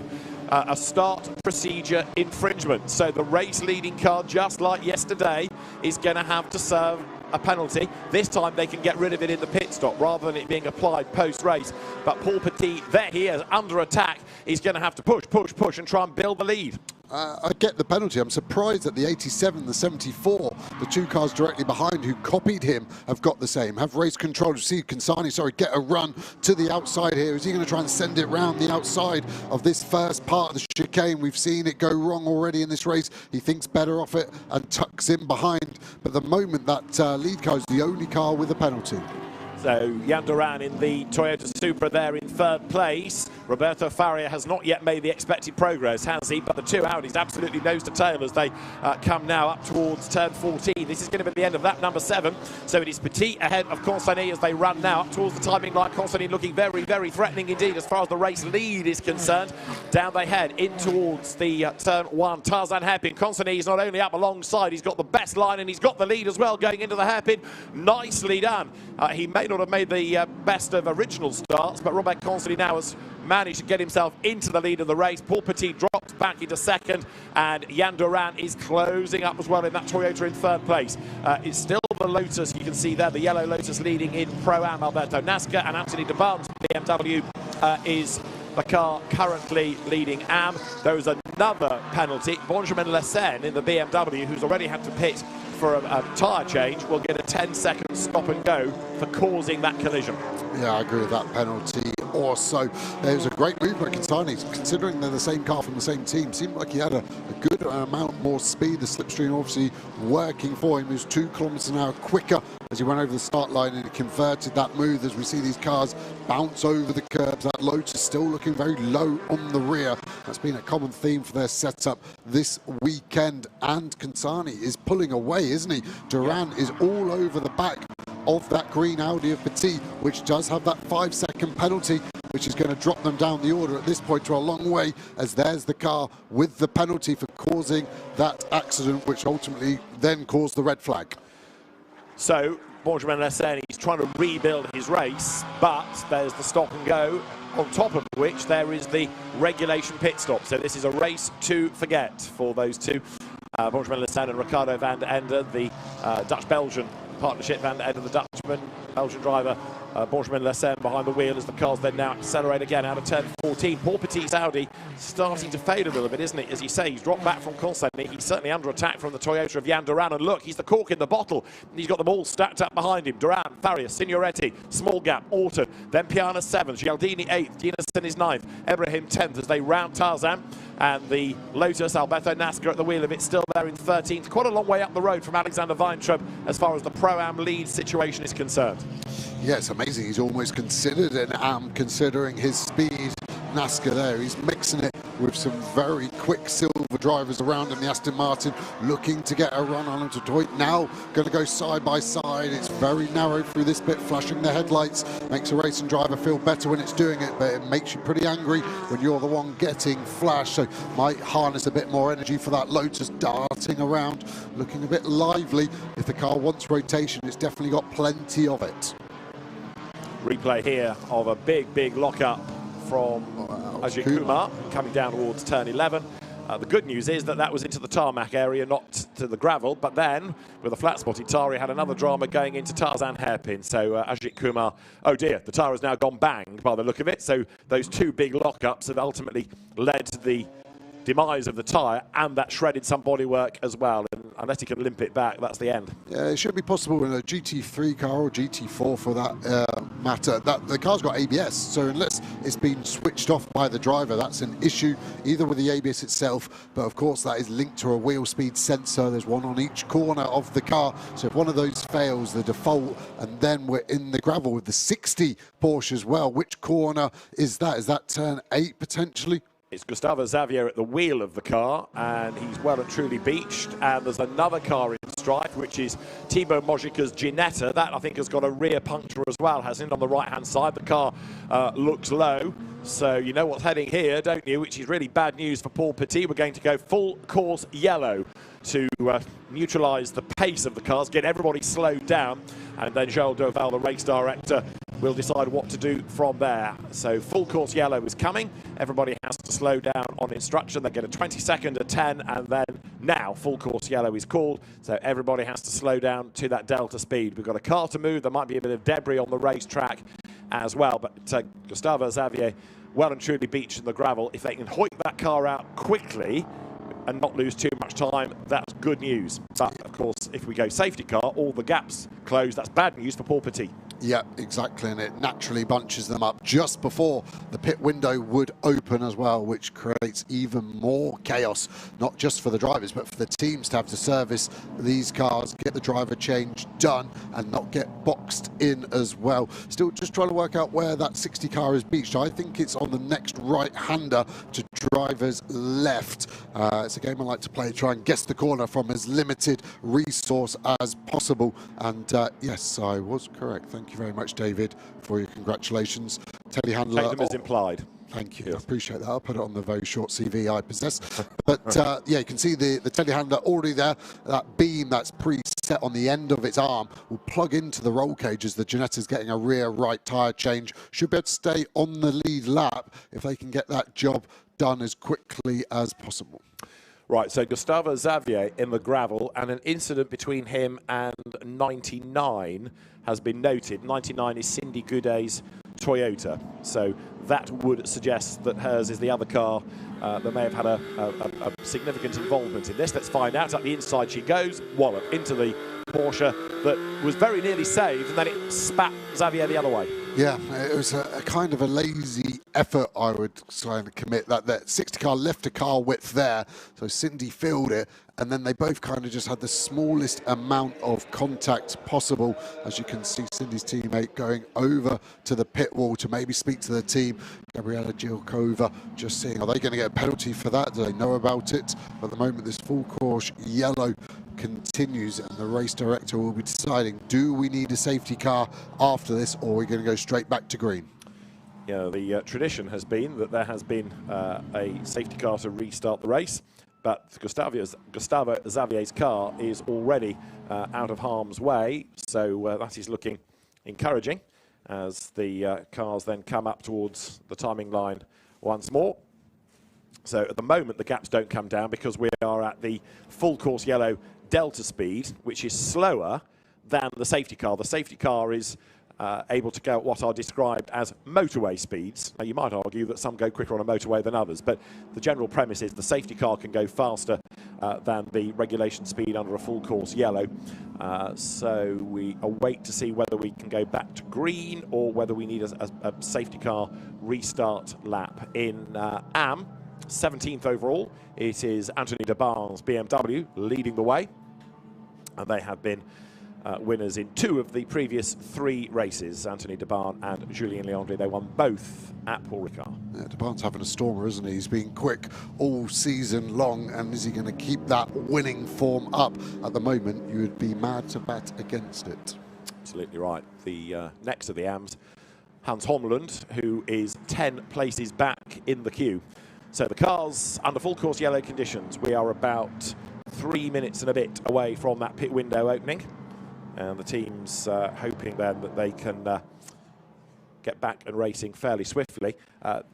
A: A start procedure infringement. So the race leading car, just like yesterday, is going to have to serve a penalty. This time they can get rid of it in the pit stop rather than it being applied post-race. But Paul Petit, there he is, under attack. He's going to have to push and try and build the lead.
B: I get the penalty. I'm surprised that the 87, the 74, the 2 cars directly behind who copied him have got the same. Have race control. You see Consani, get a run to the outside here. Is he going to try and send it round the outside of this first part of the chicane? We've seen it go wrong already in this race. He thinks better off it and tucks in behind. But the moment that lead car is the only car with a penalty.
A: So Jan Duran in the Toyota Supra there in third place. Roberto Faria has not yet made the expected progress, has he? But the 2 Audis absolutely nose to tail as they come now up towards turn 14. This is going to be the end of lap number 7. So it is Petit ahead of Constantly as they run now up towards the timing line. Constantly looking very, very threatening indeed as far as the race lead is concerned. Down they head in towards the turn 1. Tarzan hairpin. Constantly is not only up alongside, he's got the best line and he's got the lead as well going into the hairpin. Nicely done. He may not have made the best of original starts, but Robert Constantly now has managed to get himself into the lead of the race. Paul Petit drops back into second, and Jan Duran is closing up as well in that Toyota in third place. It's still the Lotus, you can see there, the yellow Lotus leading in Pro-Am. Alberto Nasca and Anthony de Barnes BMW is the car currently leading AM. There is another penalty. Benjamin Lessen in the BMW, who's already had to pit for a tyre change, will get a 10-second stop and go for causing that collision.
B: Yeah, I agree with that penalty. Also, there was a great move by Consani, considering they're the same car from the same team. Seemed like he had a good amount more speed. The slipstream obviously working for him. He was 2 kilometers an hour quicker as he went over the start line, and he converted that move as we see these cars bounce over the curbs. That Lotus still looking very low on the rear. That's been a common theme for their setup this weekend. And Consani is pulling away, isn't he? Duran is all over the back of that green Audi of Petit, which does have that 5-second penalty, which is going to drop them down the order at this point to a long way, as there's the car with the penalty for causing that accident, which ultimately then caused the red flag.
A: So Benjamin Lessen, he's trying to rebuild his race, but there's the stop and go, on top of which there is the regulation pit stop. So this is a race to forget for those 2. Benjamin Lessen and Ricardo van der Ende, the Dutch-Belgian partnership. Van der Ende, the Dutchman, Belgian driver, Benjamin Lessen behind the wheel as the cars then now accelerate again out of turn 14. Paul Petit's Audi starting to fade a little bit, isn't it? As you say, he's dropped back from Constantly. He's certainly under attack from the Toyota of Jan Duran. And look, he's the cork in the bottle. He's got them all stacked up behind him. Duran, Faria, Signoretti, small gap, Orton, then Piana 7th, Gialdini 8th, Ginison is 9th, Ibrahim 10th as they round Tarzan. And the Lotus, Alberto Nasca at the wheel of it, still there in 13th. Quite a long way up the road from Alexander Weintraub as far as the Pro-Am lead situation is concerned.
B: Yeah, it's amazing. He's almost considered an AM considering his speed. Nasca there, he's mixing it with some very quick silver drivers around him. The Aston Martin looking to get a run on him to Detroit. Now going to go side by side. It's very narrow through this bit, flashing the headlights. Makes a racing driver feel better when it's doing it, but it makes you pretty angry when you're the one getting flashed. So might harness a bit more energy for that Lotus darting around, looking a bit lively. If the car wants rotation, it's definitely got plenty of it.
A: Replay here of a big lockup from Ajith Kumar coming down towards turn 11. The good news is that was into the tarmac area, not to the gravel, but then with a flat spotted tyre, he had another drama going into Tarzan hairpin. So Ajith Kumar, oh dear, the tyre has now gone bang by the look of it. So those 2 big lockups have ultimately led to the demise of the tyre, and that shredded some bodywork as well. And unless he can limp it back, that's the end.
B: Yeah, it should be possible in a GT3 car or GT4 for that matter. That the car's got ABS, so unless it's been switched off by the driver, that's an issue either with the ABS itself, but of course that is linked to a wheel speed sensor. There's one on each corner of the car, so if one of those fails, the default, and then we're in the gravel with the 60 Porsche as well. Which corner is that? Is that turn 8 potentially?
A: It's Gustavo Xavier at the wheel of the car, and he's well and truly beached. And there's another car in strife, which is Thibaut Mojica's Ginetta. That, I think, has got a rear puncture as well, hasn't it, on the right-hand side. The car looks low, so you know what's heading here, don't you, which is really bad news for Paul Petit. We're going to go full course yellow to neutralise the pace of the cars, get everybody slowed down, and then Joël Doval, the race director, will decide what to do from there. So full course yellow is coming. Everybody has to slow down on instruction. They get a 20-second, a 10, and then now full course yellow is called. So everybody has to slow down to that delta speed. We've got a car to move. There might be a bit of debris on the racetrack as well. But Gustavo Xavier well and truly beached in the gravel. If they can hoik that car out quickly and not lose too much time, that's good news. But of course, if we go safety car, all the gaps close. That's bad news for Paul Petit.
B: Yeah, exactly, and it naturally bunches them up just before the pit window would open as well, which creates even more chaos, not just for the drivers, but for the teams to have to service these cars, get the driver change done, and not get boxed in as well. Still just trying to work out where that 60 car is beached. I think it's on the next right-hander to driver's left. It's a game I like to play, try and guess the corner from as limited resource as possible. And yes, I was correct. Thank you very much, David, for your congratulations. Telehandler.
A: Take them as implied.
B: Thank you. I appreciate that. I'll put it on the very short CV I possess. But yeah, you can see the telehandler already there. That beam that's preset on the end of its arm will plug into the roll cage as the Ginetta's getting a rear right tyre change. Should be able to stay on the lead lap if they can get that job done as quickly as possible.
A: Right, so Gustavo Xavier in the gravel, and an incident between him and 99 has been noted. 99 is Cindy Goudet's Toyota, so that would suggest that hers is the other car that may have had a significant involvement in this. Let's find out. At the inside she goes, wallop into the Porsche that was very nearly saved, and then it spat Xavier the other way.
B: Yeah, it was a kind of a lazy effort, I would try and commit. That 60 car left a car width there, so Cindy filled it, and then they both kind of just had the smallest amount of contact possible. As you can see, Cindy's teammate going over to the pit wall to maybe speak to the team. Gabriela Gilkova just seeing, are they going to get a penalty for that? Do they know about it? At the moment, this full course yellow continues, and the race director will be deciding, do we need a safety car after this, or are we going to go straight back to green?
A: Yeah, the tradition has been that there has been a safety car to restart the race, but Gustavo Xavier's car is already out of harm's way, so that is looking encouraging as the cars then come up towards the timing line once more. So at the moment the gaps don't come down because we are at the full course yellow delta speed, which is slower than the safety car. The safety car is able to go at what are described as motorway speeds. Now, you might argue that some go quicker on a motorway than others, but the general premise is the safety car can go faster than the regulation speed under a full course yellow. So we await to see whether we can go back to green or whether we need a safety car restart lap. In AM, 17th overall, it is Anthony Debar's BMW leading the way. And they have been winners in 2 of the previous 3 races. Anthony Debar and Julien Leandri, they won both at Paul Ricard.
B: Yeah, Debar's having a stormer, isn't he? He's been quick all season long, and is he going to keep that winning form up? At the moment, you would be mad to bet against it.
A: Absolutely right. The next to the AMS, Hans Holmlund, who is 10 places back in the queue. So the cars under full course yellow conditions. We are about 3 minutes and a bit away from that pit window opening, and the team's hoping then that they can get back and racing fairly swiftly.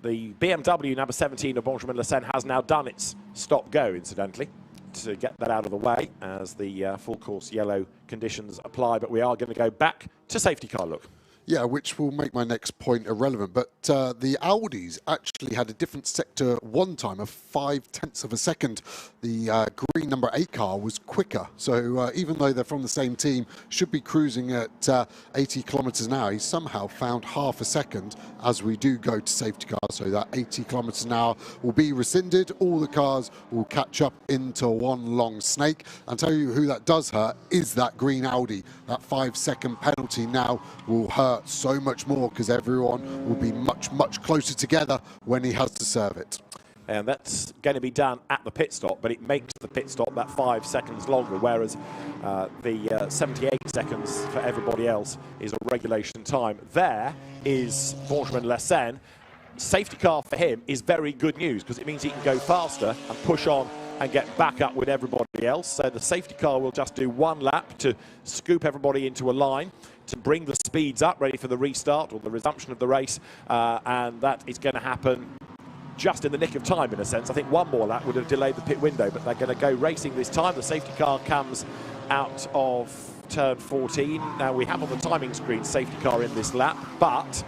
A: The BMW number 17 of Benjamin Lessen has now done its stop-go, incidentally, to get that out of the way as the full course yellow conditions apply, but we are going to go back to safety car look.
B: Yeah, which will make my next point irrelevant. But the Audis actually had a different sector one time of 0.5 of a second. The green number 8 car was quicker. So even though they're from the same team, should be cruising at 80 kilometers an hour, he somehow found half a second as we do go to safety cars. So that 80 kilometers an hour will be rescinded. All the cars will catch up into one long snake. I'll tell you who that does hurt is that green Audi. That 5-second penalty now will hurt so much more because everyone will be much closer together when he has to serve it.
A: And that's going to be done at the pit stop, but it makes the pit stop that 5 seconds longer, whereas the 78 seconds for everybody else is a regulation time. There is Benjamin Lessen. Safety car for him is very good news because it means he can go faster and push on and get back up with everybody else. So the safety car will just do 1 lap to scoop everybody into a line, to bring the speeds up, ready for the restart or the resumption of the race, and that is going to happen just in the nick of time, in a sense. I think 1 more lap would have delayed the pit window, but they're going to go racing this time. The safety car comes out of turn 14. Now we have on the timing screen safety car in this lap, but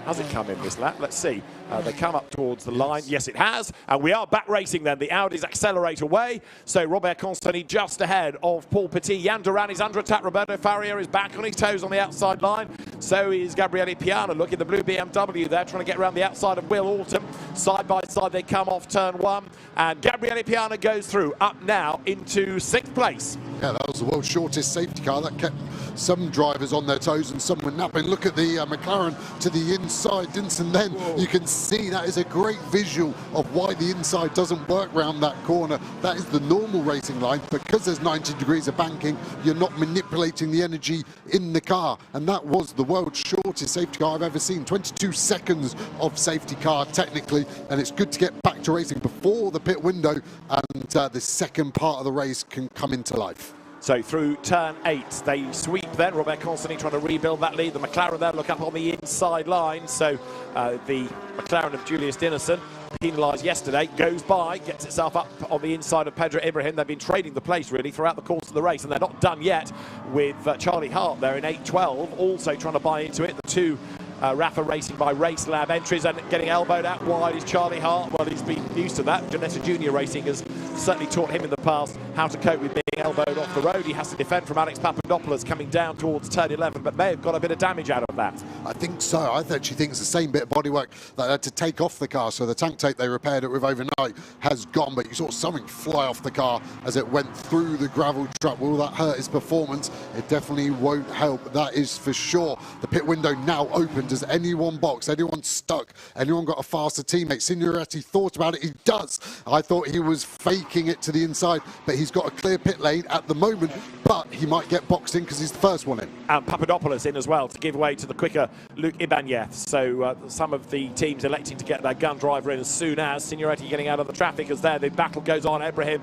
A: has it come in this lap? Let's see. They come up towards the line. Yes, it has. And we are back racing then. The Audis accelerate away. So Robert Constany just ahead of Paul Petit. Jan Duran is under attack. Roberto Faria is back on his toes on the outside line. So is Gabriele Piana. Look at the blue BMW there, trying to get around the outside of Will Autumn. Side by side, they come off turn 1. And Gabriele Piana goes through, up now into 6th place.
B: Yeah, that was the world's shortest safety car. That kept some drivers on their toes and some were napping. Look at the McLaren to the inside, Dinson. Then you can see that is a great visual of why the inside doesn't work round that corner. That is the normal racing line. Because there's 90 degrees of banking, you're not manipulating the energy in the car. And that was the world's shortest safety car I've ever seen. 22 seconds of safety car technically. And it's good to get back to racing before the pit window and the second part of the race can come into life.
A: So through turn 8, they sweep then. Robert Constany trying to rebuild that lead. The McLaren there look up on the inside line. So the McLaren of Julius Dinnerson, penalised yesterday, goes by, gets itself up on the inside of Pedro Ibrahim. They've been trading the place really throughout the course of the race, and they're not done yet with Charlie Hart there in 8.12, also trying to buy into it. The 2 RAFA Racing by Race Lab entries, and getting elbowed out wide is Charlie Hart. Well, he's been used to that. Janessa Junior Racing has certainly taught him in the past how to cope with being elbowed off the road. He has to defend from Alex Papadopoulos coming down towards turn 11, but may have got a bit of damage out of that.
B: I think so. I actually think it's the same bit of bodywork that they had to take off the car. So the tank tape they repaired it with overnight has gone, but you saw something fly off the car as it went through the gravel trap. Will that hurt his performance? It definitely won't help, that is for sure. The pit window now open. Does anyone box? Anyone stuck? Anyone got a faster teammate? Signoretti thought about it. He does. I thought he was faking it to the inside, but he's got a clear pit lane at the moment, but he might get boxed in because he's the first one in.
A: And Papadopoulos in as well to give way to the quicker Luke Ibanez. So some of the teams electing to get their gun driver in as soon as Signoretti getting out of the traffic, as there the battle goes on. Ibrahim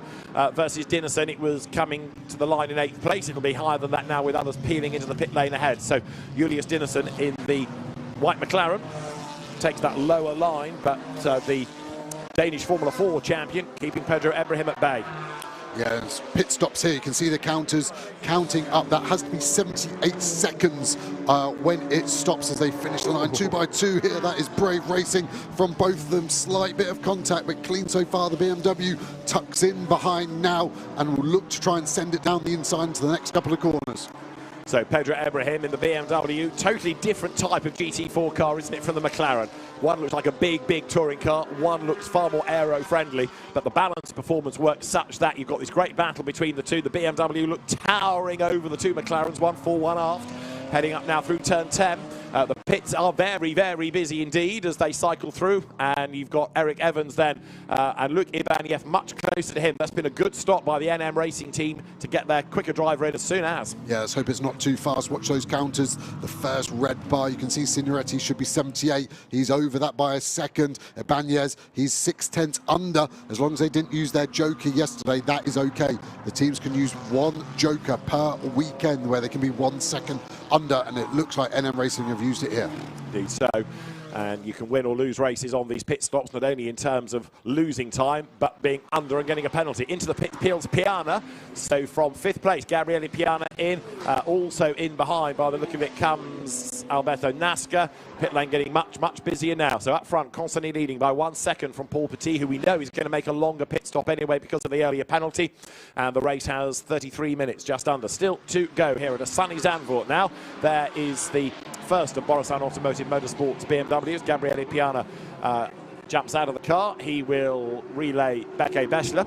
A: versus Dinnerson. It was coming to the line in 8th place. It'll be higher than that now with others peeling into the pit lane ahead. So Julius Dinnerson in the white McLaren takes that lower line, but the Danish Formula 4 champion keeping Pedro Ibrahim at bay.
B: Yeah, pit stops here. You can see the counters counting up. That has to be 78 seconds when it stops as they finish the line. 2 by 2 here. That is brave racing from both of them. Slight bit of contact, but clean so far. The BMW tucks in behind now and will look to try and send it down the inside into the next couple of corners.
A: So Pedro Ibrahim in the BMW, totally different type of GT4 car, isn't it, from the McLaren? One looks like a big touring car, one looks far more aero-friendly, but the balance performance works such that you've got this great battle between the two. The BMW look towering over the 2 McLarens, 1 fore, 1 aft. Heading up now through turn 10. The pits are very busy indeed as they cycle through, and you've got Eric Evans then and Luke Ibanez much closer to him. That's been a good stop by the NM Racing team to get their quicker driver in as soon as.
B: Yeah, let's hope it's not too fast. Watch those counters. The first red bar, you can see Signoretti should be 78. He's over that by a second. Ibanez, he's 6/10 under. As long as they didn't use their joker yesterday, that is okay. The teams can use 1 joker per weekend where they can be 1 second under, and it looks like NM Racing have used it here.
A: Indeed so. And you can win or lose races on these pit stops, not only in terms of losing time, but being under and getting a penalty. Into the pit peels Piana. So from 5th place, Gabriele Piana in. Also in behind, by the look of it, comes Alberto Nasca. Pit lane getting much, much busier now. So up front, constantly leading by 1 second from Paul Petit, who we know is going to make a longer pit stop anyway because of the earlier penalty. And the race has 33 minutes, just under. Still to go here at a sunny Zandvoort now. There is the first of Borusan Automotive Motorsports BMWs. Gabriele Piana jumps out of the car. He will relay Beke Beschler.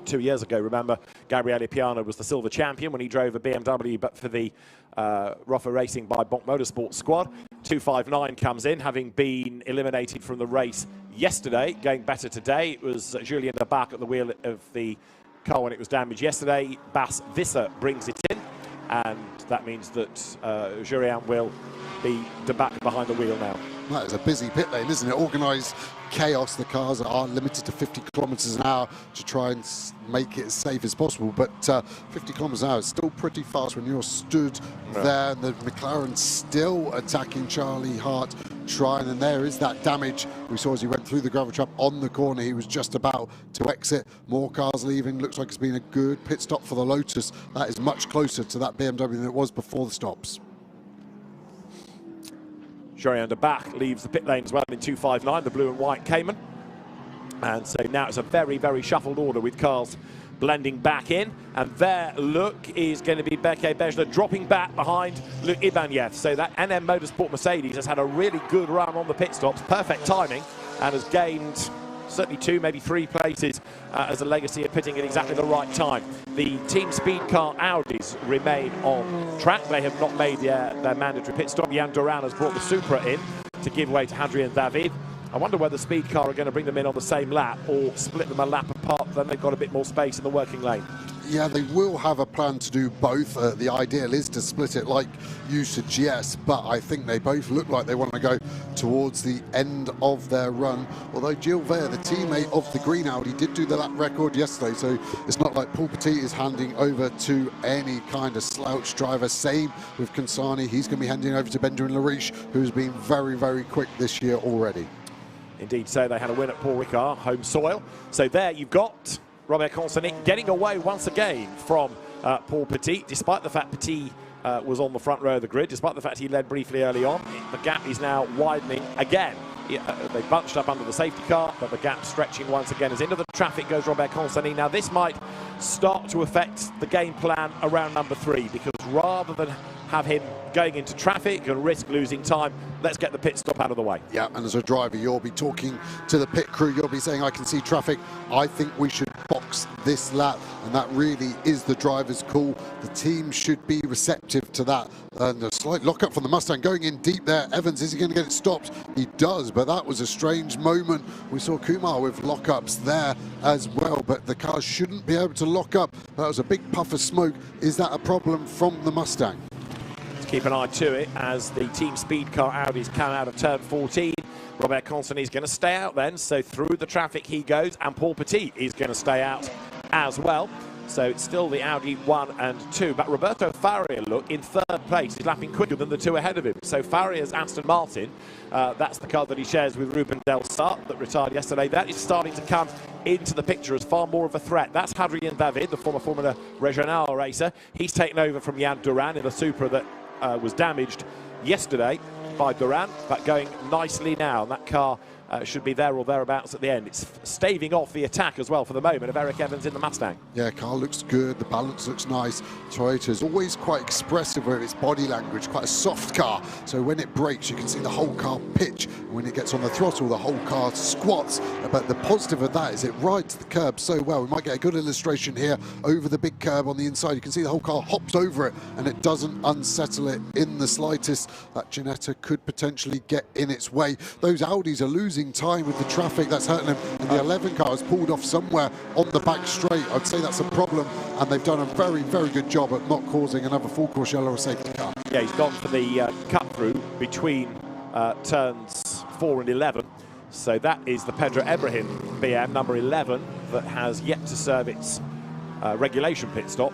A: 2 years ago, remember, Gabriele Piana was the silver champion when he drove a BMW, but for the RAFA Racing by Bonk Motorsports squad. 259 comes in, having been eliminated from the race yesterday, going better today. It was Julien de Bach at the wheel of the car when it was damaged yesterday. Bas Visser brings it in, and that means that Julien will be de Bach behind the wheel now.
B: That is a busy pit lane, isn't it? Organised chaos. The cars are limited to 50 kilometres an hour to try and make it as safe as possible. But 50 kilometres an hour is still pretty fast when you're stood there. And the McLaren still attacking Charlie Hart, trying. And there is that damage we saw as he went through the gravel trap on the corner. He was just about to exit. More cars leaving. Looks like it's been a good pit stop for the Lotus. That is much closer to that BMW than it was before the stops.
A: Julien de Bach leaves the pit lane as well in 259, the blue and white Cayman. And so now it's a very, very shuffled order with cars blending back in. And their look is going to be Beke Beschler dropping back behind Luc Ibanez. So that NM Motorsport Mercedes has had a really good run on the pit stops, perfect timing, and has gained certainly 2, maybe 3 places as a legacy of pitting at exactly the right time. The team speed car Audis remain on track. They have not made their mandatory pit stop. Jan Duran has brought the Supra in to give way to Hadrian David. I wonder whether speed car are going to bring them in on the same lap or split them a lap apart, then they've got a bit more space in the working lane.
B: Yeah, they will have a plan to do both. The ideal is to split it like you suggest, but I think they both look like they want to go towards the end of their run. Although Gilles Vert, the teammate of the green Audi, did do the lap record yesterday, so it's not like Paul Petit is handing over to any kind of slouch driver. Same with Consani. He's going to be handing over to Benjamin Lariche, who's been very, very quick this year already.
A: Indeed, so they had a win at Paul Ricard, home soil. So there you've got Robert Consani getting away once again from Paul Petit, despite the fact Petit was on the front row of the grid, despite the fact he led briefly early on. The gap is now widening again. They bunched up under the safety car, but the gap stretching once again as into the traffic goes Robert Consani. Now this might start to affect the game plan around number 3, because rather than have him going into traffic and risk losing time, let's get the pit stop out of the way.
B: Yeah, and as a driver, you'll be talking to the pit crew. You'll be saying, I can see traffic. I think we should box this lap. And that really is the driver's call. The team should be receptive to that. And a slight lockup from the Mustang going in deep there. Evans, is he going to get it stopped? He does, but that was a strange moment. We saw Kumar with lockups there as well, but the car shouldn't be able to lock up. That was a big puff of smoke. Is that a problem from the Mustang?
A: Keep an eye to it as the team speed car Audis come out of turn 14. Robert Consani is going to stay out then, so through the traffic he goes, and Paul Petit is going to stay out as well. So it's still the Audi 1 and 2, but Roberto Faria, look, in 3rd place. He's lapping quicker than the 2 ahead of him. So Faria's Aston Martin, that's the car that he shares with Ruben Del Sart that retired yesterday. That is starting to come into the picture as far more of a threat. That's Hadrian David, the former Formula Regional racer. He's taken over from Jan Duran in a Supra that was damaged yesterday by Duran, but going nicely now. And that car should be there or thereabouts at the end. It's staving off the attack as well for the moment of Eric Evans in the Mustang.
B: Yeah, car looks good, the balance looks nice. Toyota is always quite expressive with its body language, quite a soft car. So when it brakes, you can see the whole car pitch. When it gets on the throttle, the whole car squats. But the positive of that is it rides the curb so well. We might get a good illustration here over the big curb on the inside. You can see the whole car hops over it and it doesn't unsettle it in the slightest. That Ginetta could potentially get in its way. Those Audis are losing time with the traffic, that's hurting them, and the 11 car has pulled off somewhere on the back straight. I'd say that's a problem, and they've done a very, very good job at not causing another full course yellow or safety car.
A: Yeah, he's gone for the cut through between turns 4 and 11. So that is the Pedro Ibrahim BM number 11 that has yet to serve its regulation pit stop,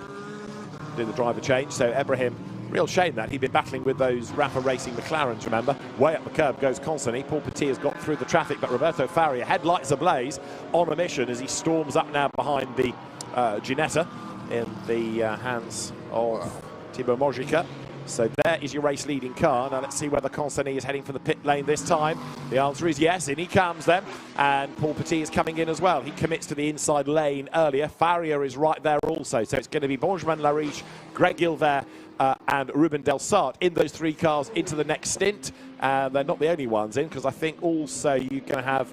A: do the driver change. So Ibrahim Real shame that he'd been battling with those RAFA Racing McLarens, remember. Way up the curb goes constantly. Paul Petit's got through the traffic, but Roberto Faria, headlights ablaze, on a mission as he storms up now behind the Ginetta in the hands of Thibaut Mojica. So there is your race leading car. Now let's see whether Constantini is heading for the pit lane this time. The answer is yes, in he comes then. And Paul Petit is coming in as well. He commits to the inside lane earlier. Faria is right there also. So it's going to be Benjamin Lariche, Greg Gilbert and Ruben Delsart in those three cars into the next stint. They're not the only ones in, because I think also you're going to have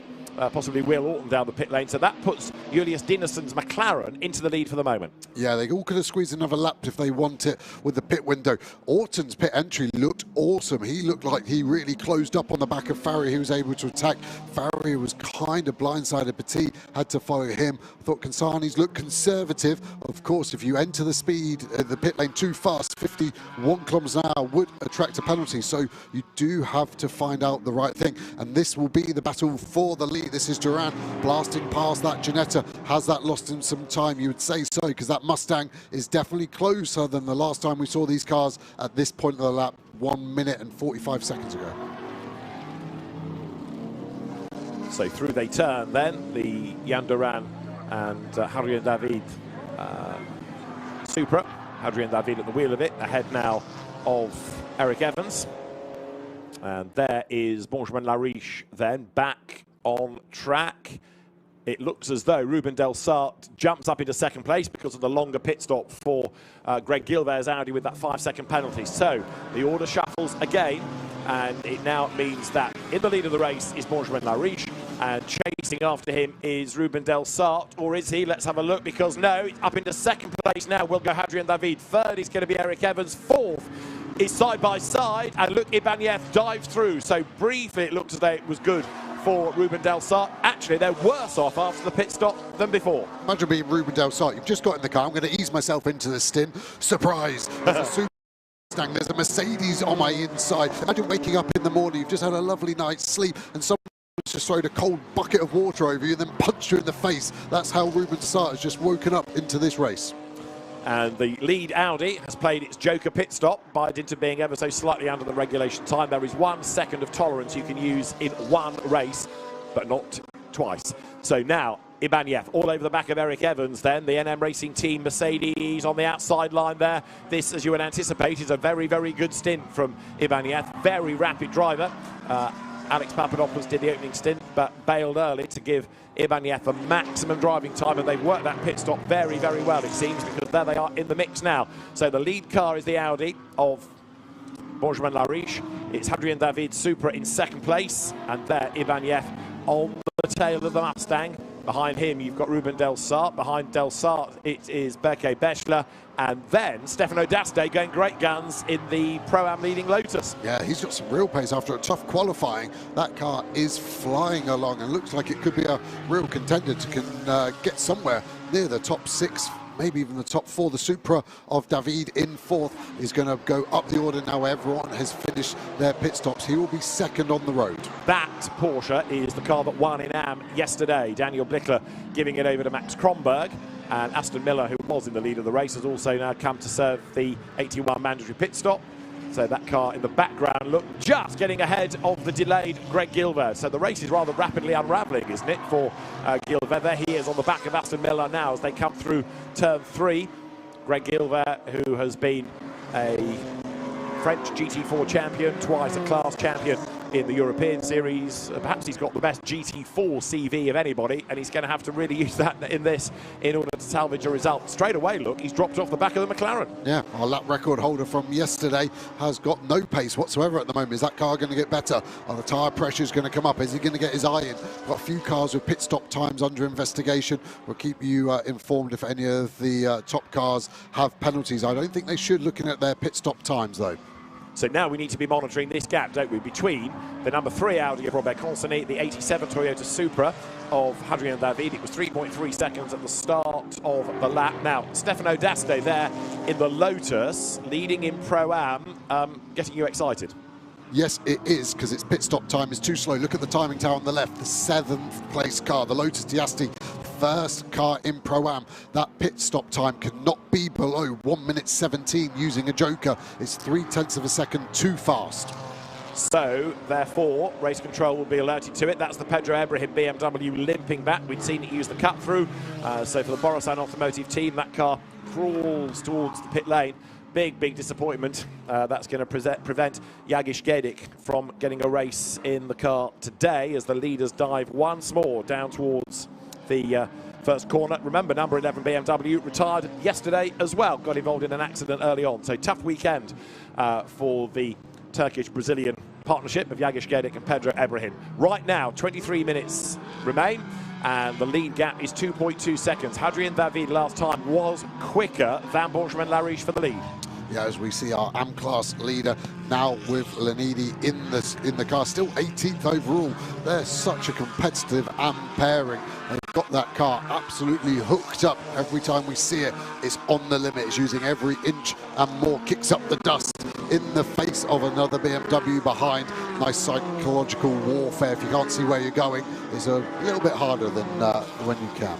A: possibly Will Orton down the pit lane. So that puts Julius Dinnerson's McLaren into the lead for the moment.
B: Yeah, they all could have squeezed another lap if they want it with the pit window. Orton's pit entry looked awesome. He looked like he really closed up on the back of Faria. He was able to attack. Faria was kind of blindsided. Petit had to follow him. I thought Consani's looked conservative. Of course, if you enter the speed, the pit lane too fast, 51 kilometers an hour would attract a penalty. So you do have to find out the right thing. And this will be the battle for the lead. This is Duran blasting past that Ginetta. Has that lost him some time? You would say so, because that Mustang is definitely closer than the last time we saw these cars at this point of the lap, 1 minute and 45 seconds ago.
A: So through they turn then, the Jan Duran and Hadrien David Supra. Hadrien David at the wheel of it, ahead now of Eric Evans. And there is Benjamin Lariche then back on track. It looks as though Ruben Delsart jumps up into second place because of the longer pit stop for Greg Gilbert's Audi with that 5-second penalty. So the order shuffles again, and it now means that in the lead of the race is Benjamin Lariche, and chasing after him is Ruben Delsart, or is he? Let's have a look, because no, up into second place now will go Hadrien David. Third is going to be Eric Evans. Fourth is side by side, and look, Ibanez dives through. So briefly it looked as though it was good for Ruben Delsart. Actually, they're worse off after the pit stop than before.
B: Imagine being Ruben Delsart. You've just got in the car. I'm going to ease myself into the stint. Surprise! There's a Super Mustang. There's a Mercedes on my inside. Imagine waking up in the morning. You've just had a lovely night's sleep, and someone just thrown a cold bucket of water over you and then punched you in the face. That's how Ruben Delsart has just woken up into this race.
A: And the lead Audi has played its joker pit stop by dint of being ever so slightly under the regulation time. There is 1 second of tolerance you can use in one race, but not twice. So now Ibanez all over the back of Eric Evans then. The NM Racing Team Mercedes on the outside line there. This, as you would anticipate, is a very, very good stint from Ibanez. Very rapid driver. Alex Papadopoulos did the opening stint, but bailed early to give Ibanez the maximum driving time, and they've worked that pit stop very, very well, it seems, because there they are in the mix now. So the lead car is the Audi of Benjamin Lariche. It's Hadrien David Supra in second place, and there Ibanez on the tail of the Mustang. Behind him, you've got Ruben Delsart. Behind Delsart, it is Berke Beschler. And then Stefano Daste going great guns in the Pro-Am leading Lotus.
B: Yeah, he's got some real pace after a tough qualifying. That car is flying along and looks like it could be a real contender to get somewhere near the top 6, maybe even the top 4. The Supra of David in 4th is going to go up the order now. Everyone has finished their pit stops. He will be second on the road.
A: That Porsche is the car that won in Am yesterday. Daniel Blickler giving it over to Max Kronberg. And Aston Miller, who was in the lead of the race, has also now come to serve the 81 mandatory pit stop. So that car in the background looked just getting ahead of the delayed Greg Gilbert. So the race is rather rapidly unravelling, isn't it, for Gilbert? There he is on the back of Aston Miller now as they come through turn 3. Greg Gilbert, who has been a French GT4 champion, twice a class champion in the European Series. Perhaps he's got the best GT4 CV of anybody, and he's going to have to really use that in this in order to salvage a result. Straight away, look, he's dropped off the back of the McLaren.
B: Yeah, our lap record holder from yesterday has got no pace whatsoever at the moment. Is that car going to get better? Are the tyre pressure is going to come up? Is he going to get his eye in? Got a few cars with pit stop times under investigation. We'll keep you informed if any of the top cars have penalties. I don't think they should, looking at their pit stop times, though.
A: So now we need to be monitoring this gap, don't we, between the number 3 Audi of Robert Constantini, the 87 Toyota Supra of Hadrien David. It was 3.3 seconds at the start of the lap. Now, Stefano Daste there in the Lotus, leading in Pro-Am, getting you excited.
B: Yes, it is, because its pit stop time is too slow. Look at the timing tower on the left, the 7th place car, the Lotus Diasti. first car in Pro-Am. That pit stop time cannot be below 1 minute 17 using a joker. It's 0.3 of a second too fast.
A: So, therefore, race control will be alerted to it. That's the Pedro Ibrahim BMW limping back. We'd seen it use the cut-through. So for the Borusan Automotive team, that car crawls towards the pit lane. Big disappointment. That's going to prevent Yagish Gedik from getting a race in the car today as the leaders dive once more down towards the first corner. Remember, number 11 BMW retired yesterday as well. Got involved in an accident early on. So tough weekend for the Turkish-Brazilian partnership of Yagish Gedik and Pedro Ibrahim. Right now, 23 minutes remain, and the lead gap is 2.2 seconds. Hadrian David last time was quicker than Benjamin Lariche for the lead.
B: Yeah, as we see our AM class leader now with Lenidi in the car, still 18th overall. They're such a competitive AM pairing. They've got that car absolutely hooked up. Every time we see it, it's on the limit. It's using every inch and more, kicks up the dust in the face of another BMW behind. Nice psychological warfare. If you can't see where you're going, it's a little bit harder than when you can.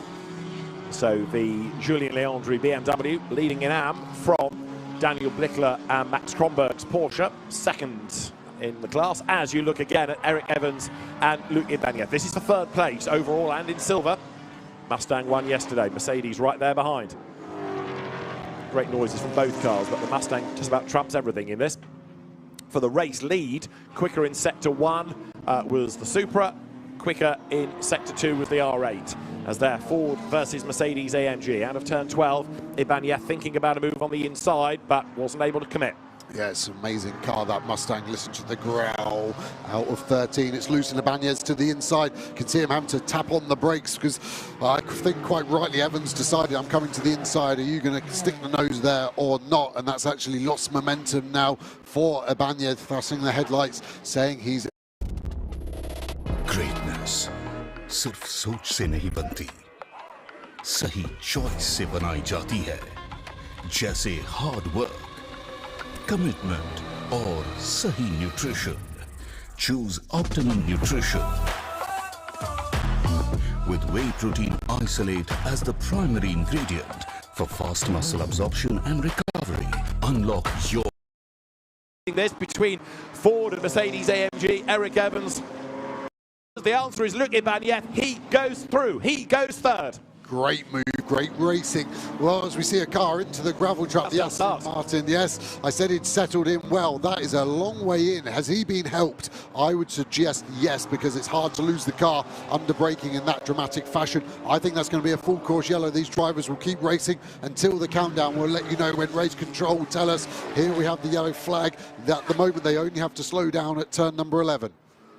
A: So the Julien Leandri BMW leading in AM from Daniel Blickler and Max Kronberg's Porsche, second in the class, as you look again at Eric Evans and Luc Ibanez. This is for third place overall and in silver. Mustang won yesterday, Mercedes right there behind. Great noises from both cars, but the Mustang just about trumps everything in this. For the race lead, quicker in Sector 1 was the Supra, quicker in Sector 2 was the R8. As there, Ford versus Mercedes AMG. Out of turn 12, Ibanez thinking about a move on the inside, but wasn't able to commit.
B: Yeah, it's an amazing car, that Mustang. Listen to the growl. Out of 13, it's loose in Ibanez to the inside. You can see him having to tap on the brakes because I think quite rightly Evans decided, I'm coming to the inside. Are you going to stick the nose there or not? And that's actually lost momentum now for Ibanez, thrusting the headlights, saying he's...
H: Greatness सिर्फ सोच से नहीं बनती, सही choice से बनाई जाती है, जैसे हार्ड वर्क, कमिटमेंट और सही nutrition. Choose optimum nutrition with whey protein isolate as the primary ingredient for fast muscle absorption and recovery. Unlock your...
A: This between Ford and Mercedes AMG, Eric Evans. The answer is Luc Ibanez. He goes through. He goes third.
B: Great move, great racing. Well, as we see a car into the gravel trap, the Aston Martin, yes, I said he'd settled in well. That is a long way in. Has he been helped? I would suggest yes, because it's hard to lose the car under braking in that dramatic fashion. I think that's going to be a full course yellow. These drivers will keep racing until the countdown. We'll let you know when race control will tell us. Here we have the yellow flag. At the moment, they only have to slow down at turn number 11.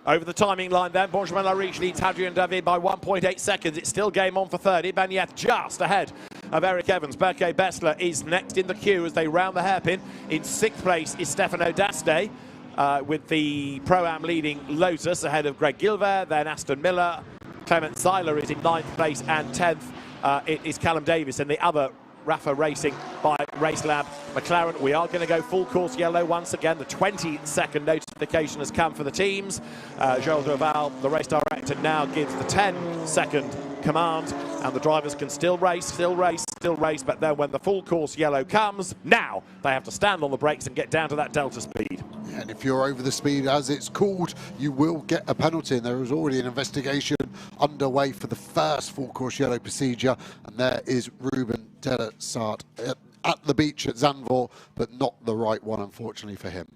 A: Over the timing line then, Benjamin Lariche leads Hadrian David by 1.8 seconds. It's still game on for third. Ibanez just ahead of Eric Evans. Berke Bessler is next in the queue as they round the hairpin. In 6th place is Stefano Daste, with the Pro-Am leading Lotus ahead of Greg Gilver, then Aston Miller. Clement Seiler is in 9th place, and 10th it is Callum Davis, and the other RAFA Racing by Racelab McLaren. We are going to go full course yellow once again. The 20-second notification has come for the teams. Joel Duval, the race director, now gives the 10-second command, and the drivers can still race, but then when the full course yellow comes, now they have to stand on the brakes and get down to that delta speed.
B: And if you're over the speed, as it's called, you will get a penalty. And there is already an investigation underway for the first full course yellow procedure. And there is Ruben Delasart at the beach at Zandvoort, but not the right one, unfortunately, for him.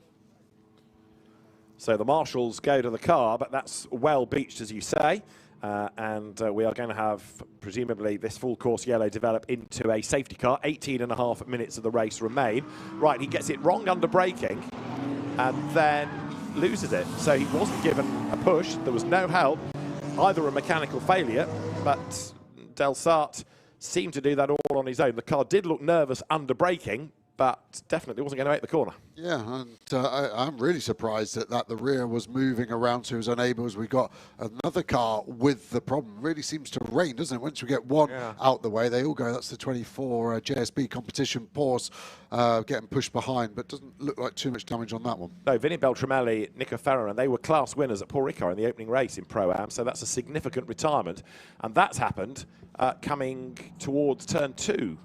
A: So the marshals go to the car, but that's well beached, as you say. And we are going to have, presumably, this full course yellow develop into a safety car. 18.5 minutes of the race remain. Right, he gets it wrong under braking and then loses it. So he wasn't given a push. There was no help, either a mechanical failure, but Delsart seemed to do that all on his own. The car did look nervous under braking, but definitely wasn't going to make the corner.
B: Yeah, and I'm really surprised that the rear was moving around, so he was unable, as we got another car with the problem. Really seems to rain, doesn't it? Once we get one out the way, they all go. That's the 24 JSB competition Porsche getting pushed behind, but doesn't look like too much damage on that one.
A: No, Vinny Beltramelli, Nico Ferrer, they were class winners at Paul Ricard in the opening race in Pro-Am, so that's a significant retirement, and that's happened coming towards turn 2.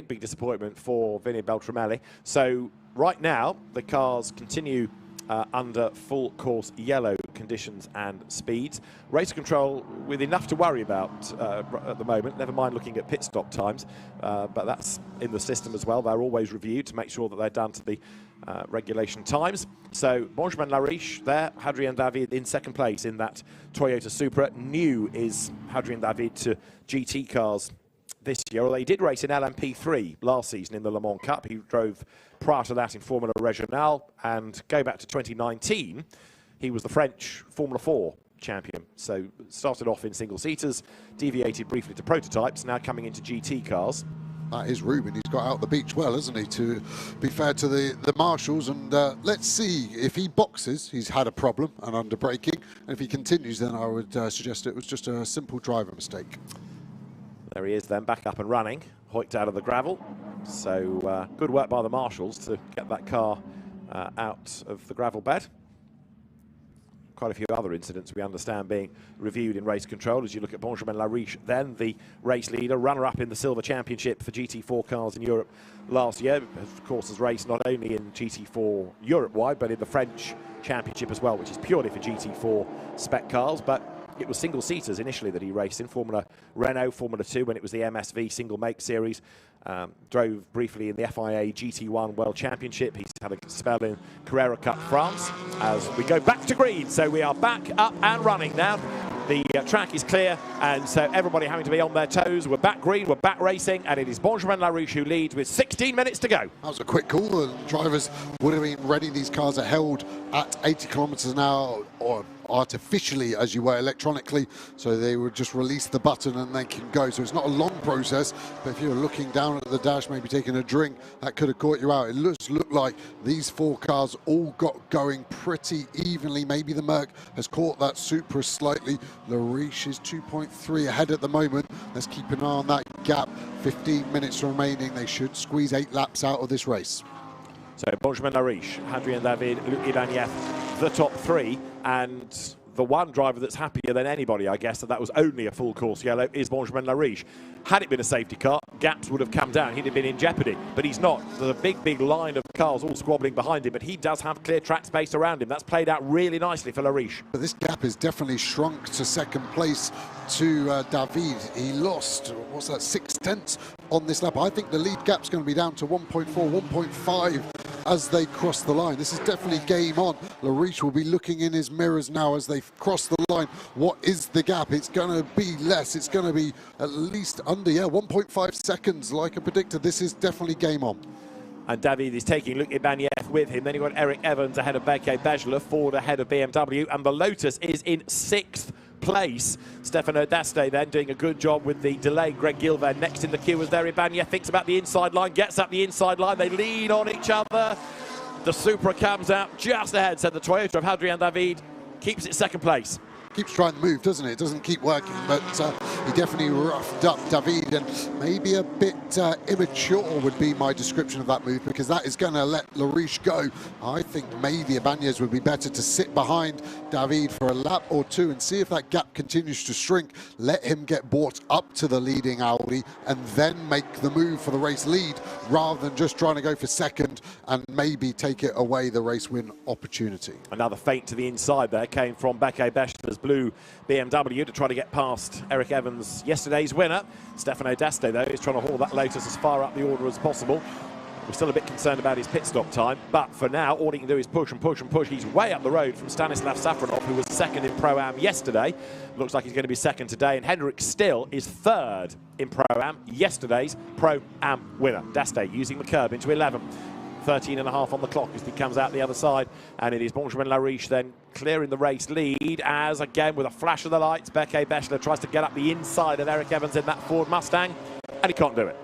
A: Big disappointment for Vinny Beltramelli. So right now, the cars continue under full course yellow conditions and speeds. Race control with enough to worry about at the moment, never mind looking at pit stop times, but that's in the system as well. They're always reviewed to make sure that they're done to the regulation times. So Benjamin Lariche there, Hadrian David in second place in that Toyota Supra. New is Hadrian David to GT cars this year, although he did race in LMP3 last season in the Le Mans Cup. He drove prior to that in Formula Regionale, and go back to 2019, he was the French Formula 4 champion. So started off in single-seaters, deviated briefly to prototypes, now coming into GT cars.
B: That is Ruben. He's got out the beach well, hasn't he, to be fair to the marshals. And let's see if he boxes. He's had a problem and under braking. And if he continues, then I would suggest it was just a simple driver mistake.
A: There he is then, back up and running, hoiked out of the gravel. So good work by the marshals to get that car out of the gravel bed. Quite a few other incidents we understand being reviewed in race control as you look at Benjamin Lariche, then the race leader, runner-up in the Silver Championship for GT4 cars in Europe last year. Of course, has raced not only in GT4 Europe-wide, but in the French Championship as well, which is purely for GT4 spec cars. But it was single-seaters initially that he raced in Formula Renault, Formula 2 when it was the MSV single-make series. Drove briefly in the FIA GT1 World Championship. He's had a spell in Carrera Cup France as we go back to green. So we are back up and running now. The track is clear, and so everybody having to be on their toes. We're back green, we're back racing, and it is Benjamin Lariche who leads with 16 minutes to go.
B: That was a quick call. The drivers would have been ready. These cars are held at 80 kilometers an hour, or artificially as you were electronically, so they would just release the button and they can go. So it's not a long process, but if you're looking down at the dash, maybe taking a drink, that could have caught you out. It looked like these four cars all got going pretty evenly. Maybe the Merc has caught that Supra slightly. Lariche is 2.3 ahead at the moment. Let's keep an eye on that gap. 15 minutes remaining. They should squeeze 8 laps out of this race.
A: So Benjamin Lariche, Hadrian David, Luc Ibanez, the top 3, and the one driver that's happier than anybody, I guess, that was only a full course yellow, is Benjamin Lariche. Had it been a safety car, gaps would have come down. He'd have been in jeopardy, but he's not. There's a big line of cars all squabbling behind him, but he does have clear track space around him. That's played out really nicely for Lariche.
B: But this gap has definitely shrunk to second place to David. He lost, what's that, 6/10 on this lap. I think the lead gap's going to be down to 1.4, 1.5 as they cross the line. This is definitely game on. Lariche will be looking in his mirrors now as they cross the line. What is the gap? It's going to be less. It's going to be at least under, 1.5 seconds like I predicted. This is definitely game on.
A: And David is taking Luc Ibanez with him. Then you've got Eric Evans ahead of Beke Bejler, Ford ahead of BMW, and the Lotus is in 6th place. Stefano D'Aste then doing a good job with the delay. Greg Gilvan next in the queue as there. Ibanez thinks about the inside line, gets up the inside line. They lean on each other. The Supra comes out just ahead, so the Toyota of Hadrian David keeps it second place.
B: Keeps trying to move, doesn't it? It doesn't keep working, but he definitely roughed up David, and maybe a bit immature would be my description of that move, because that is going to let Lariche go. I think maybe Ibanez would be better to sit behind David for a lap or two and see if that gap continues to shrink. Let him get brought up to the leading Audi and then make the move for the race lead, rather than just trying to go for second and maybe take it away the race win opportunity.
A: Another feint to the inside there came from Beke Bejler's blue BMW to try to get past Eric Evans, yesterday's winner. Stefano D'Aste, though, is trying to haul that Lotus as far up the order as possible. We're still a bit concerned about his pit stop time, but for now, all he can do is push and push and push. He's way up the road from Stanislav Safronov, who was second in Pro-Am yesterday. Looks like he's going to be second today, and Henrik Still is third in Pro-Am, yesterday's Pro-Am winner. D'Aste using the curb into 11. 13.5 on the clock as he comes out the other side, and it is Benjamin Lariche then clearing the race lead as, again, with a flash of the lights, Beke Bejler tries to get up the inside of Eric Evans in that Ford Mustang, and he can't do it.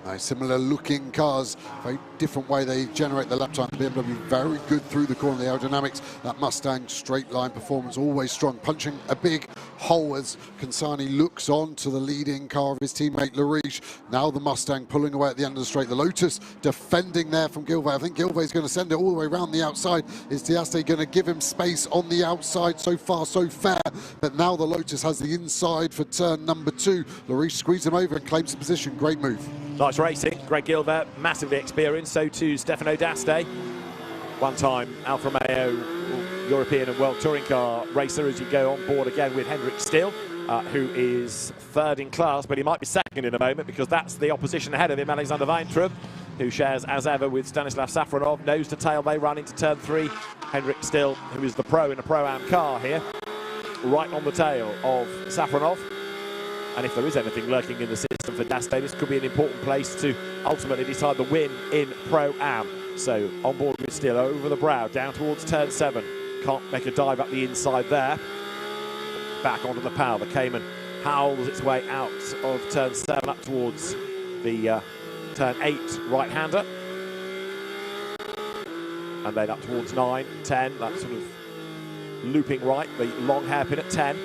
B: Nice, similar looking cars, very different way they generate the lap time. The BMW very good through the corner, the aerodynamics. That Mustang straight line performance, always strong, punching a big hole as Kansani looks on to the leading car of his teammate Lariche. Now the Mustang pulling away at the end of the straight. The Lotus defending there from Gilvay. I think Gilvay's going to send it all the way around the outside. Is Diaste going to give him space on the outside? So far so fair, but now the Lotus has the inside for turn number 2. Lariche squeezes him over and claims the position. Great move.
A: Nice racing. Greg Gilbert, massively experienced. So too Stefano D'Aste, one-time Alfa Romeo European and World Touring Car racer, as you go on board again with Hendrik Still, who is third in class, but he might be second in a moment because that's the opposition ahead of him, Alexander Weintraub, who shares as ever with Stanislav Safronov. Nose to tail, they run into turn 3. Hendrik Still, who is the pro in a Pro-Am car here, right on the tail of Safronov. And if there is anything lurking in the system for D'Aste, this could be an important place to ultimately decide the win in Pro-Am. So on board with Still, over the brow, down towards turn 7. Can't make a dive up the inside there. Back onto the power. The Cayman howls its way out of turn 7 up towards the turn 8 right-hander. And then up towards 9, 10, that sort of looping right, the long hairpin at 10.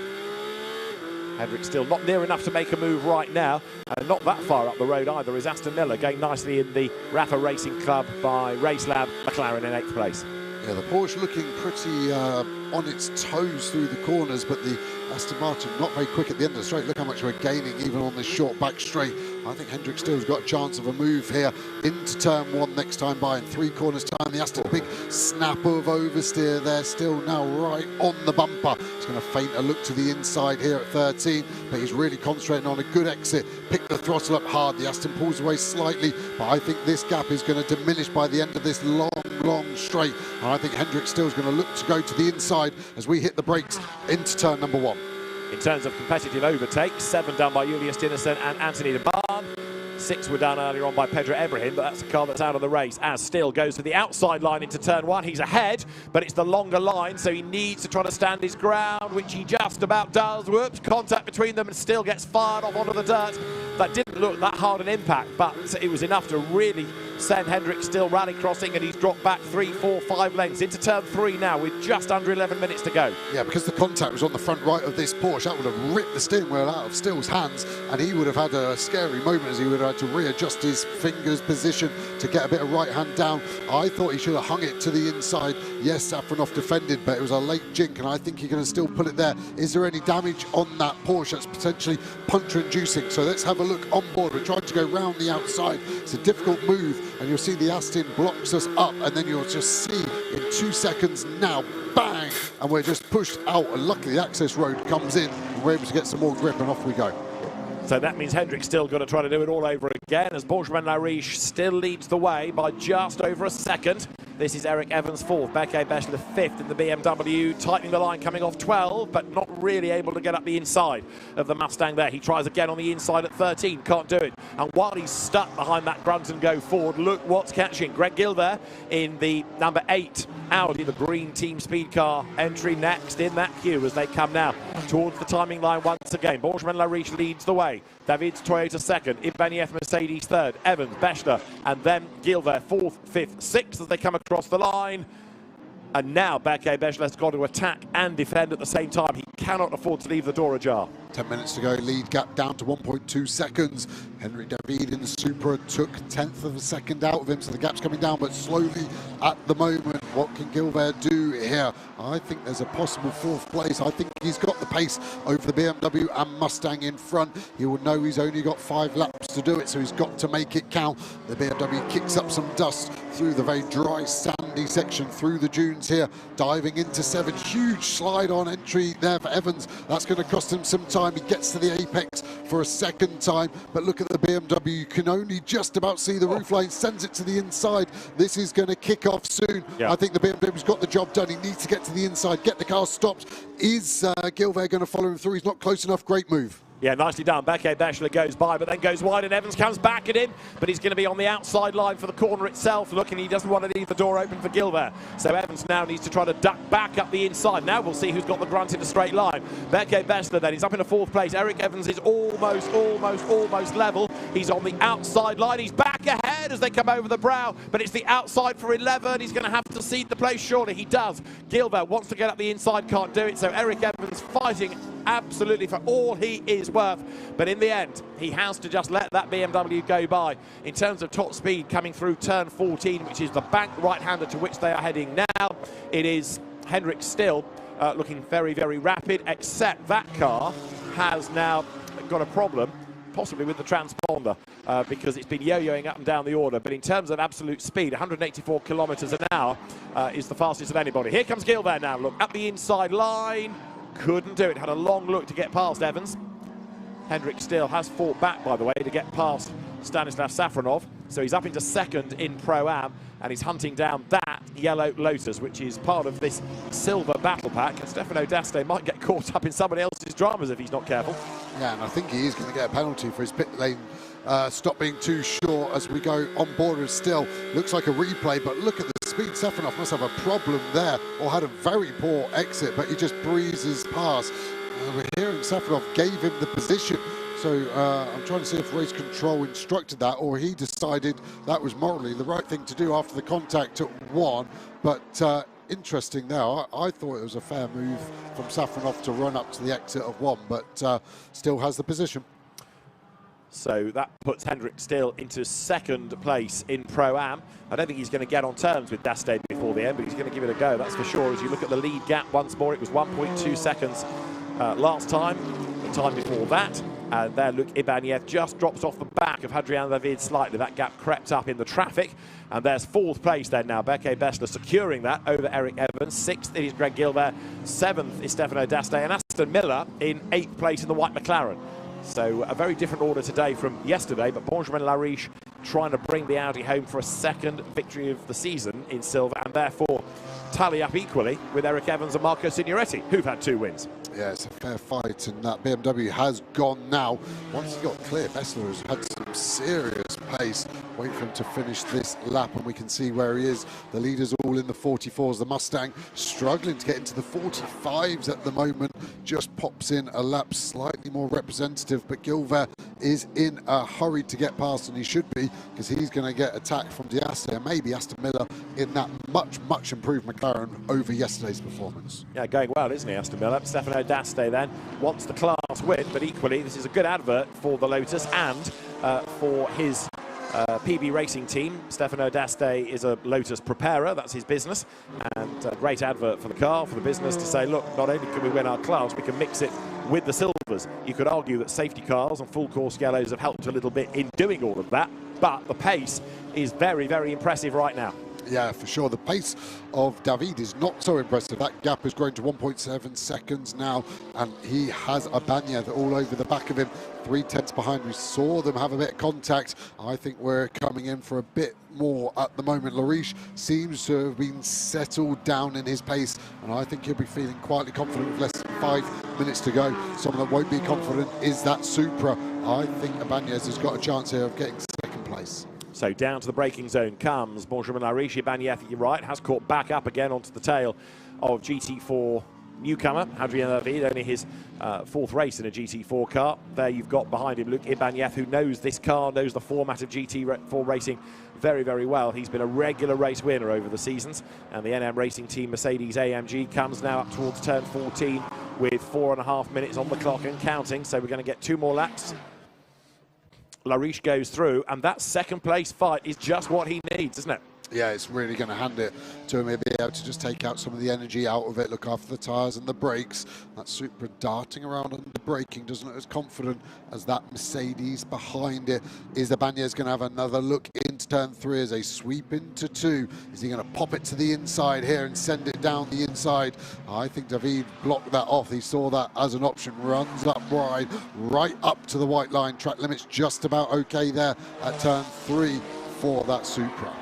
A: Hendrik Still not near enough to make a move right now, and not that far up the road either is Aston Miller, going nicely in the RAFA Racing Club by Racelab, McLaren in 8th place.
B: Yeah, the Porsche looking pretty on its toes through the corners, but the Aston Martin not very quick at the end of the straight. Look how much we're gaining even on this short back straight. I think Hendrik Still's got a chance of a move here into turn 1 next time by in 3 corners time. The Aston, big snap of oversteer there, Still now right on the bumper. He's going to feint a look to the inside here at 13, but he's really concentrating on a good exit. Pick the throttle up hard. The Aston pulls away slightly, but I think this gap is going to diminish by the end of this long straight. And I think Hendrik Still's going to look to go to the inside as we hit the brakes into turn number 1.
A: In terms of competitive overtakes, 7 done by Julius Dinesen and Anthony de Barn. 6 were done earlier on by Pedro Ibrahim, but that's a car that's out of the race. As Still goes to the outside line into turn 1. He's ahead, but it's the longer line, so he needs to try to stand his ground, which he just about does. Whoops, contact between them and Still gets fired off onto the dirt. That didn't look that hard an impact, but it was enough to really send Hendrik Still rally crossing, and he's dropped back 3, 4, 5 lengths into turn 3 now with just under 11 minutes to go.
B: Yeah, because the contact was on the front right of this Porsche, that would have ripped the steering wheel out of Still's hands, and he would have had a scary moment as he would have had to readjust his fingers position to get a bit of right hand down. I thought he should have hung it to the inside. Yes, Safronov defended, but it was a late jink, and I think he can still pull it there. Is there any damage on that Porsche that's potentially puncture inducing? So let's have a look on board. We're trying to go round the outside. It's a difficult move, and you'll see the Aston blocks us up, and then you'll just see in 2 seconds now, bang, and we're just pushed out, and luckily the access road comes in, and we're able to get some more grip, and off we go.
A: So that means Hendrik's still got to try to do it all over again, as Benjamin Lariche still leads the way by just over a second. This is Eric Evans 4th, Becky Beshler 5th in the BMW, tightening the line coming off 12, but not really able to get up the inside of the Mustang there. He tries again on the inside at 13, can't do it. And while he's stuck behind that grunt and go forward, look what's catching. Greg Gill there in the number 8 Audi, the green team speed car entry next in that queue as they come now towards the timing line once again. Benjamin Lariche leads the way. David's Toyota 2nd, Ibanez Mercedes 3rd, Evans, Beshler, and then Gill there 4th, 5th, 6th as they come across the line. And now Becky Beshler's got to attack and defend at the same time. He cannot afford to leave the door ajar.
B: 10 minutes to go, lead gap down to 1.2 seconds. Henry David in the Supra took 1/10 of a second out of him, so the gap's coming down, but slowly at the moment. What can Gilbert do here? I think there's a possible 4th place. I think he's got the pace over the BMW and Mustang in front. He will know he's only got 5 laps to do it, so he's got to make it count. The BMW kicks up some dust through the very dry, sandy section, through the dunes here, diving into 7. Huge slide on entry there for Evans. That's going to cost him some time. He gets to the apex for a second time, but look at the BMW. You can only just about see the roofline, sends it to the inside. This is going to kick off soon. Yeah. I think the BMW's got the job done. He needs to get to the inside, get the car stopped. Is Gilbert going to follow him through? He's not close enough. Great move.
A: Yeah, nicely done. Becky Beshler goes by, but then goes wide, and Evans comes back at him, but he's going to be on the outside line for the corner itself. Looking, he doesn't want to leave the door open for Gilbert. So Evans now needs to try to duck back up the inside. Now we'll see who's got the grunt in a straight line. Becky Beshler then, he's up in a 4th place. Eric Evans is almost level. He's on the outside line. He's back ahead as they come over the brow, but it's the outside for 11. He's going to have to cede the place, surely. He does. Gilbert wants to get up the inside, can't do it, so Eric Evans fighting absolutely for all he is worth, but in the end he has to just let that BMW go by. In terms of top speed coming through turn 14, which is the bank right-hander to which they are heading now, it is Hendrik Still looking very, very rapid, except that car has now got a problem, possibly with the transponder, because it's been yo-yoing up and down the order. But in terms of absolute speed, 184 kilometres an hour is the fastest of anybody. Here comes Gilbert now. Look, up the inside line. Couldn't do it. Had a long look to get past Evans. Hendrik Still has fought back, by the way, to get past Stanislav Safronov. So he's up into second in Pro-Am, and he's hunting down that yellow Lotus, which is part of this silver battle pack. And Stefano D'Aste might get caught up in somebody else's dramas if he's not careful.
B: Yeah, and I think he is going to get a penalty for his pit lane stop being too short as we go on board with Still. Looks like a replay, but look at the speed. Safronov must have a problem there, or had a very poor exit, but he just breezes past. We're hearing Safronov gave him the position. So I'm trying to see if race control instructed that, or he decided that was morally the right thing to do after the contact at 1. But interesting now, I thought it was a fair move from Safronov to run up to the exit of 1, but Still has the position.
A: So that puts Hendrik Still into second place in Pro-Am. I don't think he's going to get on terms with D'Aste before the end, but he's going to give it a go, that's for sure. As you look at the lead gap once more, it was 1.2 seconds last time, the time before that. And there, Luc Ibanez just drops off the back of Hadrian David slightly. That gap crept up in the traffic. And there's fourth place then now. Beke Bessler securing that over Eric Evans. Sixth is Greg Gilbert. Seventh is Stefano D'Aste. And Aston Miller in 8th place in the white McLaren. So a very different order today from yesterday, but Benjamin Lariche trying to bring the Audi home for a second victory of the season in silver, and therefore tally up equally with Eric Evans and Marco Signoretti, who've had 2 wins.
B: Yeah, it's a fair fight, and that BMW has gone now. Once he got clear, Bessler has had some serious pace. Wait for him to finish this lap, and we can see where he is. The leaders all in the 44s. The Mustang struggling to get into the 45s at the moment. Just pops in a lap slightly more representative, but Gilbert is in a hurry to get past, and he should be, because he's going to get attacked from D'Aste, and maybe Aston Miller in that much improved McLaren over yesterday's performance.
A: Yeah, going well, isn't he, Aston Miller? Stefano D'Aste then wants the class win, but equally this is a good advert for the Lotus and for his PB racing team. Stefano D'Aste is a Lotus preparer, that's his business, and a great advert for the car, for the business, to say, look, not only can we win our class, we can mix it with the silvers. You could argue that safety cars and full course yellows have helped a little bit in doing all of that, but the pace is very, very impressive right now.
B: Yeah, for sure. The pace of David is not so impressive. That gap has grown to 1.7 seconds now, and he has Ibanez all over the back of him. 3/10 behind. We saw them have a bit of contact. I think we're coming in for a bit more at the moment. Lariche seems to have been settled down in his pace, and I think he'll be feeling quietly confident with less than 5 minutes to go. Someone that won't be confident is that Supra. I think Ibanez has got a chance here of getting second place.
A: So down to the braking zone comes Benjamin Lariche. Ibanez, you're right, has caught back up again onto the tail of GT4 newcomer Hadrian David, only his 4th race in a GT4 car. There you've got behind him Luc Ibanez, who knows this car, knows the format of GT4 racing very, very well. He's been a regular race winner over the seasons, and the NM Racing Team Mercedes AMG comes now up towards turn 14 with 4.5 minutes on the clock and counting, so we're going to get 2 more laps. Lariche goes through, and that second place fight is just what he needs, isn't it?
B: Yeah, it's really going to hand it to him. He'll be able to just take out some of the energy out of it, look after the tyres and the brakes. That Supra darting around under braking doesn't look as confident as that Mercedes behind it. Is Ibanez going to have another look into turn 3 as they sweep into 2? Is he going to pop it to the inside here and send it down the inside? I think David blocked that off. He saw that as an option, runs up wide, right up to the white line. Track limits just about okay there at turn 3 for that Supra.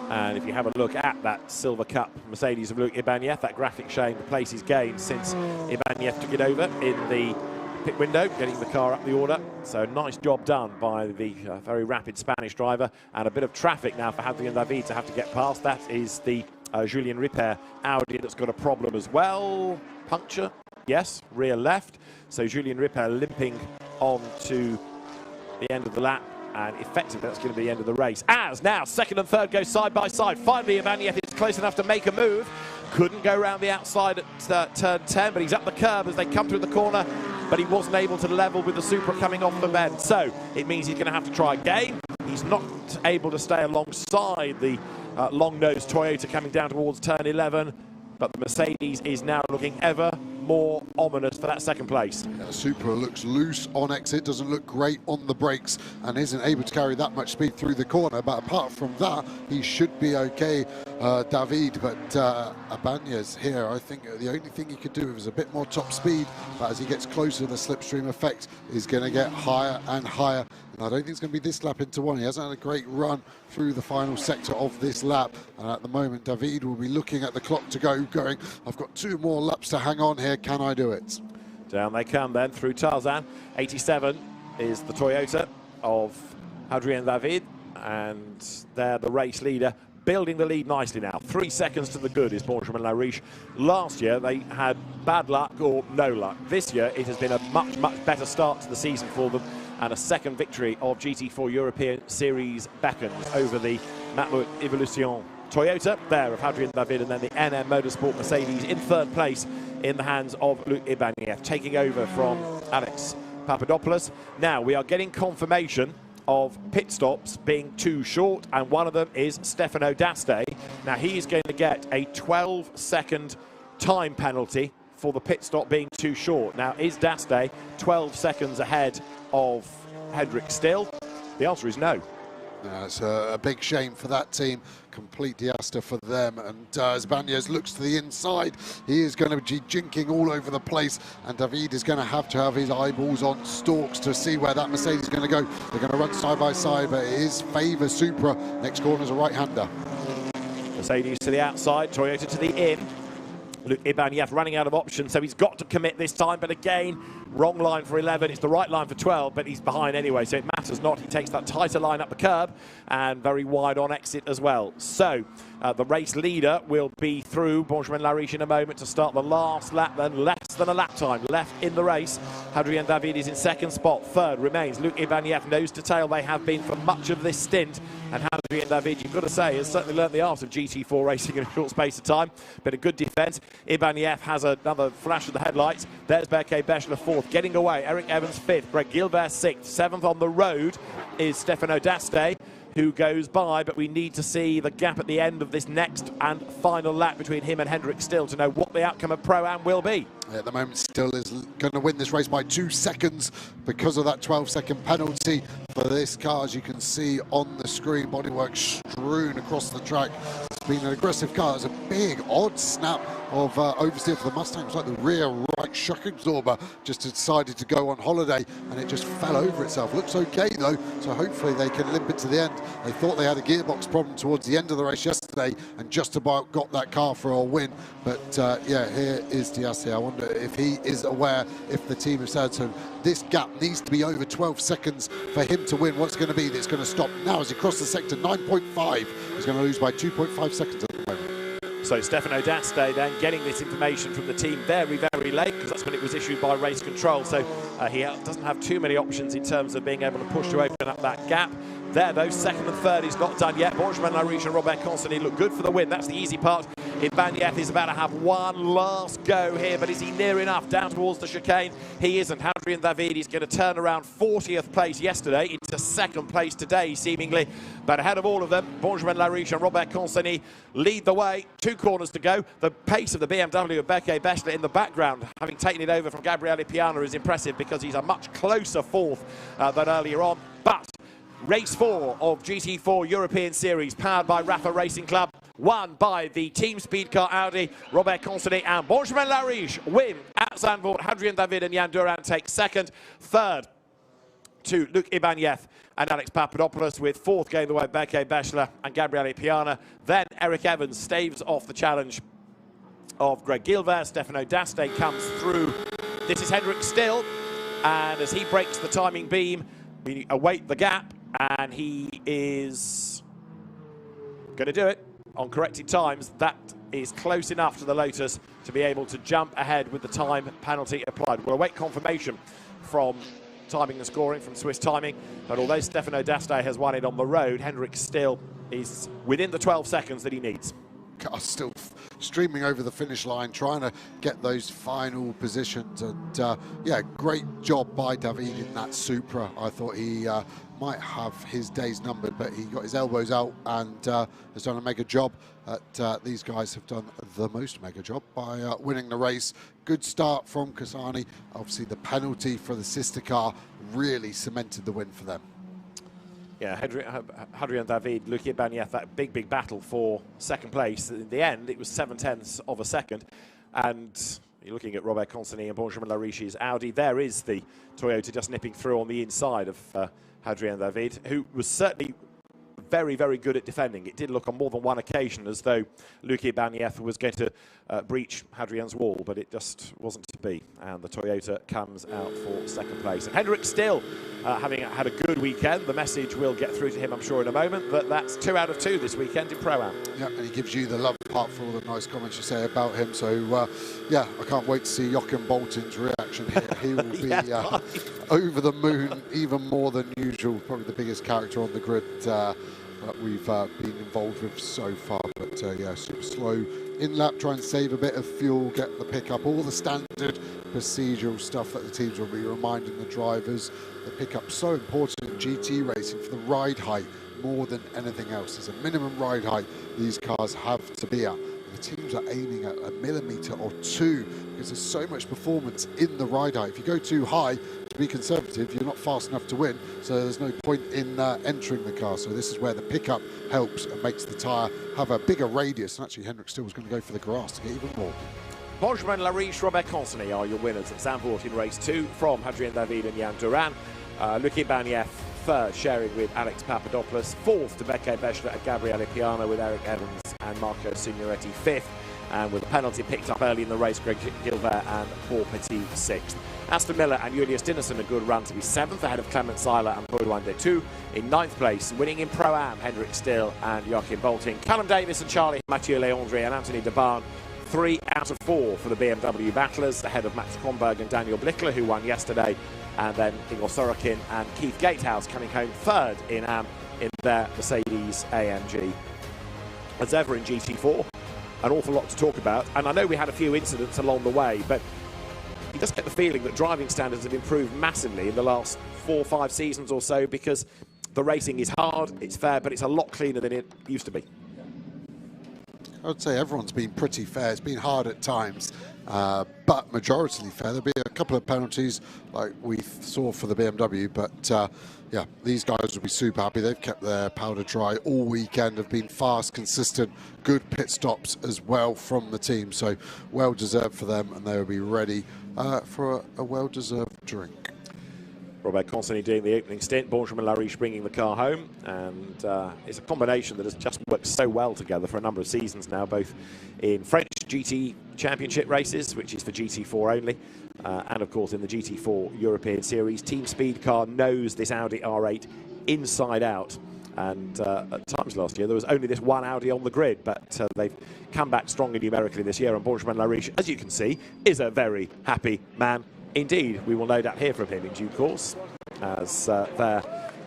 A: And if you have a look at that Silver Cup Mercedes of Luc Ibanez, that graphic showing the place he's gained since Ibanez took it over in the pit window, getting the car up the order. So nice job done by the very rapid Spanish driver, and a bit of traffic now for Hadrian David to have to get past. That is the Julien Ripper Audi that's got a problem as well. Puncture, yes, rear left. So Julien Ripper limping on to the end of the lap, and effectively that's going to be the end of the race. As now second and third go side by side. Finally, Ivaniev is close enough to make a move. Couldn't go around the outside at turn 10, but he's up the curb as they come through the corner, but he wasn't able to level with the Supra coming off the bend. So it means he's going to have to try again. He's not able to stay alongside the long-nosed Toyota coming down towards turn 11, but the Mercedes is now looking ever more ominous for that second place.
B: Yeah, Supra looks loose on exit, doesn't look great on the brakes, and isn't able to carry that much speed through the corner. But apart from that, he should be okay, David. But Ibanez here, I think the only thing he could do is a bit more top speed. But as he gets closer, the slipstream effect is going to get higher and higher. And I don't think it's going to be this lap into one. He hasn't had a great run through the final sector of this lap. And at the moment, David will be looking at the clock to go, going, I've got 2 more laps to hang on here. Can I do it?
A: Down they come then through Tarzan. 87 is the Toyota of Adrien David, and they're the race leader, building the lead nicely now. 3 seconds to the good is Benjamin Lariche. Last year they had bad luck or no luck. This year it has been a much, much better start to the season for them, and a second victory of GT4 European Series beckons over the Matmut Evolution Toyota there of Adrien David, and then the NM Motorsport Mercedes in third place in the hands of Luc Ibaniev, taking over from Alex Papadopoulos. Now we are getting confirmation of pit stops being too short, and one of them is Stefano Daste. Now he is going to get a 12-second time penalty for the pit stop being too short. Now, is Daste 12 seconds ahead of Hendrik still? The answer is no.
B: It's a big shame for that team. Complete disaster for them. And as Ibanez looks to the inside, he is going to be jinking all over the place. And David is going to have his eyeballs on stalks to see where that Mercedes is going to go. They're going to run side by side, but it is favour Supra. Next corner is a right-hander.
A: Mercedes to the outside, Toyota to the in. Luc Ibaniev running out of options, so he's got to commit this time, but again, wrong line for 11. It's the right line for 12, but he's behind anyway, so it matters not. He takes that tighter line up the curb and very wide on exit as well. So the race leader will be through Benjamin Lariche in a moment to start the last lap, then less than a lap time left in the race. Adrien David is in second spot. Third remains Luc Ibaniev, nose to tail. They have been for much of this stint, and Adrien David, you've got to say, has certainly learnt the art of GT4 racing in a short space of time. Been a good defence. Ibaniev has another flash of the headlights. There's Berke Beschler fourth, getting away. Eric Evans fifth, Greg Gilbert sixth. Seventh on the road is Stefano Daste, who goes by, but we need to see the gap at the end of this next and final lap between him and Hendrik Still to know what the outcome of Pro-Am will be.
B: At the moment, Still is going to win this race by 2 seconds because of that 12-second penalty for this car. As you can see on the screen, bodywork strewn across the track. It's been an aggressive car. It's a big, odd snap of oversteer for the Mustang. It was like the rear right shock absorber just decided to go on holiday, and it just fell over itself. Looks okay though, so hopefully they can limp it to the end. They thought they had a gearbox problem towards the end of the race yesterday and just about got that car for a win. But yeah, here is Diaz. I wonder if he is aware, if the team has said so. This gap needs to be over 12 seconds for him to win. What's going to be that's going to stop now as he crosses the sector 9.5. He's going to lose by 2.5 seconds at the moment.
A: So Stefano Daste then getting this information from the team very, very late, because that's when it was issued by race control. So he doesn't have too many options in terms of being able to push to open up that gap. There, though, second and third is not done yet. Benjamin Lariche and Robert Constantine look good for the win. That's the easy part. Ibaniev is about to have one last go here, but is he near enough down towards the chicane? He isn't. Adrien David is going to turn around 40th place yesterday into second place today, seemingly. But ahead of all of them, Benjamin Lariche and Robert Constantine lead the way. 2 corners to go. The pace of the BMW of Berke Beschler in the background, having taken it over from Gabriele Piana, is impressive because he's a much closer fourth than earlier on. But Race 4 of GT4 European Series, powered by RAFA Racing Club, won by the Team Speed Car Audi. Robert Constantine and Benjamin Lariche win at Zandvoort. Adrien David and Jan Durand take second. Third to Luc Ibaniev and Alex Papadopoulos, with fourth going the way Berke Beschler and Gabriele Piana. Then Eric Evans staves off the challenge of Greg Gilbert. Stefano Daste comes through. This is Hendrik Still, and as he breaks the timing beam, we await the gap, and he is going to do it on corrected times. That is close enough to the Lotus to be able to jump ahead with the time penalty applied. We'll await confirmation from timing and scoring from Swiss Timing. But although Stefano D'Aste has won it on the road, Hendrik still is within the 12 seconds that he needs.
B: Still streaming over the finish line, trying to get those final positions. And yeah, great job by David in that Supra. I thought he might have his days numbered, but he got his elbows out and has done a mega job. These guys have done the most mega job by winning the race. Good start from Kasani. Obviously the penalty for the sister car really cemented the win for them.
A: Yeah, Hadrian David, Lucia Bagnez, that big battle for second place. In the end, it was 0.7 of a second. And you're looking at Robert Consonny and Benjamin Lariche's Audi. There is the Toyota just nipping through on the inside of Hadrian David, who was certainly very good at defending. It did look on more than one occasion as though Lucia Bagnez was going to breach Hadrian's wall, but it just wasn't to be. And the Toyota comes out for second place. And Hendrik still having had a good weekend. The message will get through to him, I'm sure, in a moment, but that's 2 out of 2 this weekend in Pro-Am.
B: Yeah, and he gives you the love part for all the nice comments you say about him. So, yeah, I can't wait to see Joachim Bolton's reaction here. He will be over the moon, even more than usual. Probably the biggest character on the grid that we've been involved with so far. But, yeah, super slow in-lap, try and save a bit of fuel, get the pickup, all the standard procedural stuff that the teams will be reminding the drivers. The pickup so important in GT racing for the ride height more than anything else. There's a minimum ride height these cars have to be at. The teams are aiming at 1 millimetre or 2 because there's so much performance in the ride height. If you go too high, to be conservative, you're not fast enough to win, so there's no point in entering the car. So this is where the pickup helps and makes the tyre have a bigger radius. And actually, Hendrik still was going to go for the grass to get even more.
A: Benjamin Lariche, Robert Consonny are your winners at Zandvoort in race 2 from Hadrian David and Jan Duran. Lucia Bagnez third, sharing with Alex Papadopoulos. Fourth, Tebeke Beshler and Gabriele Piana with Eric Evans and Marco Signoretti fifth. And with a penalty picked up early in the race, Greg Gilbert and Paul Petit sixth. Aston Miller and Julius Dinnerson a good run to be seventh, ahead of Clement Seiler and Baudouin Detu. In ninth place, winning in Pro-Am, Hendrik Still and Joachim Bolting. Callum Davis and Charlie Mathieu Leandri and Anthony Debarn, 3 out of 4 for the BMW battlers, ahead of Max Kronberg and Daniel Blickler, who won yesterday. And then Igor Sorokin and Keith Gatehouse coming home third in their Mercedes AMG. As ever in GT4, an awful lot to talk about. And I know we had a few incidents along the way, but you just get the feeling that driving standards have improved massively in the last 4 or 5 seasons or so, because the racing is hard, it's fair, but it's a lot cleaner than it used to be.
B: I would say everyone's been pretty fair. It's been hard at times, but majoritarily fair. There'll be a couple of penalties like we saw for the BMW, but yeah, these guys will be super happy. They've kept their powder dry all weekend, have been fast, consistent, good pit stops as well from the team. So well deserved for them, and they will be ready for a well-deserved drink.
A: Robert Consonny doing the opening stint, Benjamin Lariche bringing the car home, and it's a combination that has just worked so well together for a number of seasons now, both in French GT Championship races, which is for GT4 only, and of course in the GT4 European Series. Team Speed car knows this Audi R8 inside out, and at times last year there was only this one Audi on the grid, but they've come back stronger numerically this year, and Benjamin Lariche, as you can see, is a very happy man. Indeed, we will no doubt hear from him in due course, as there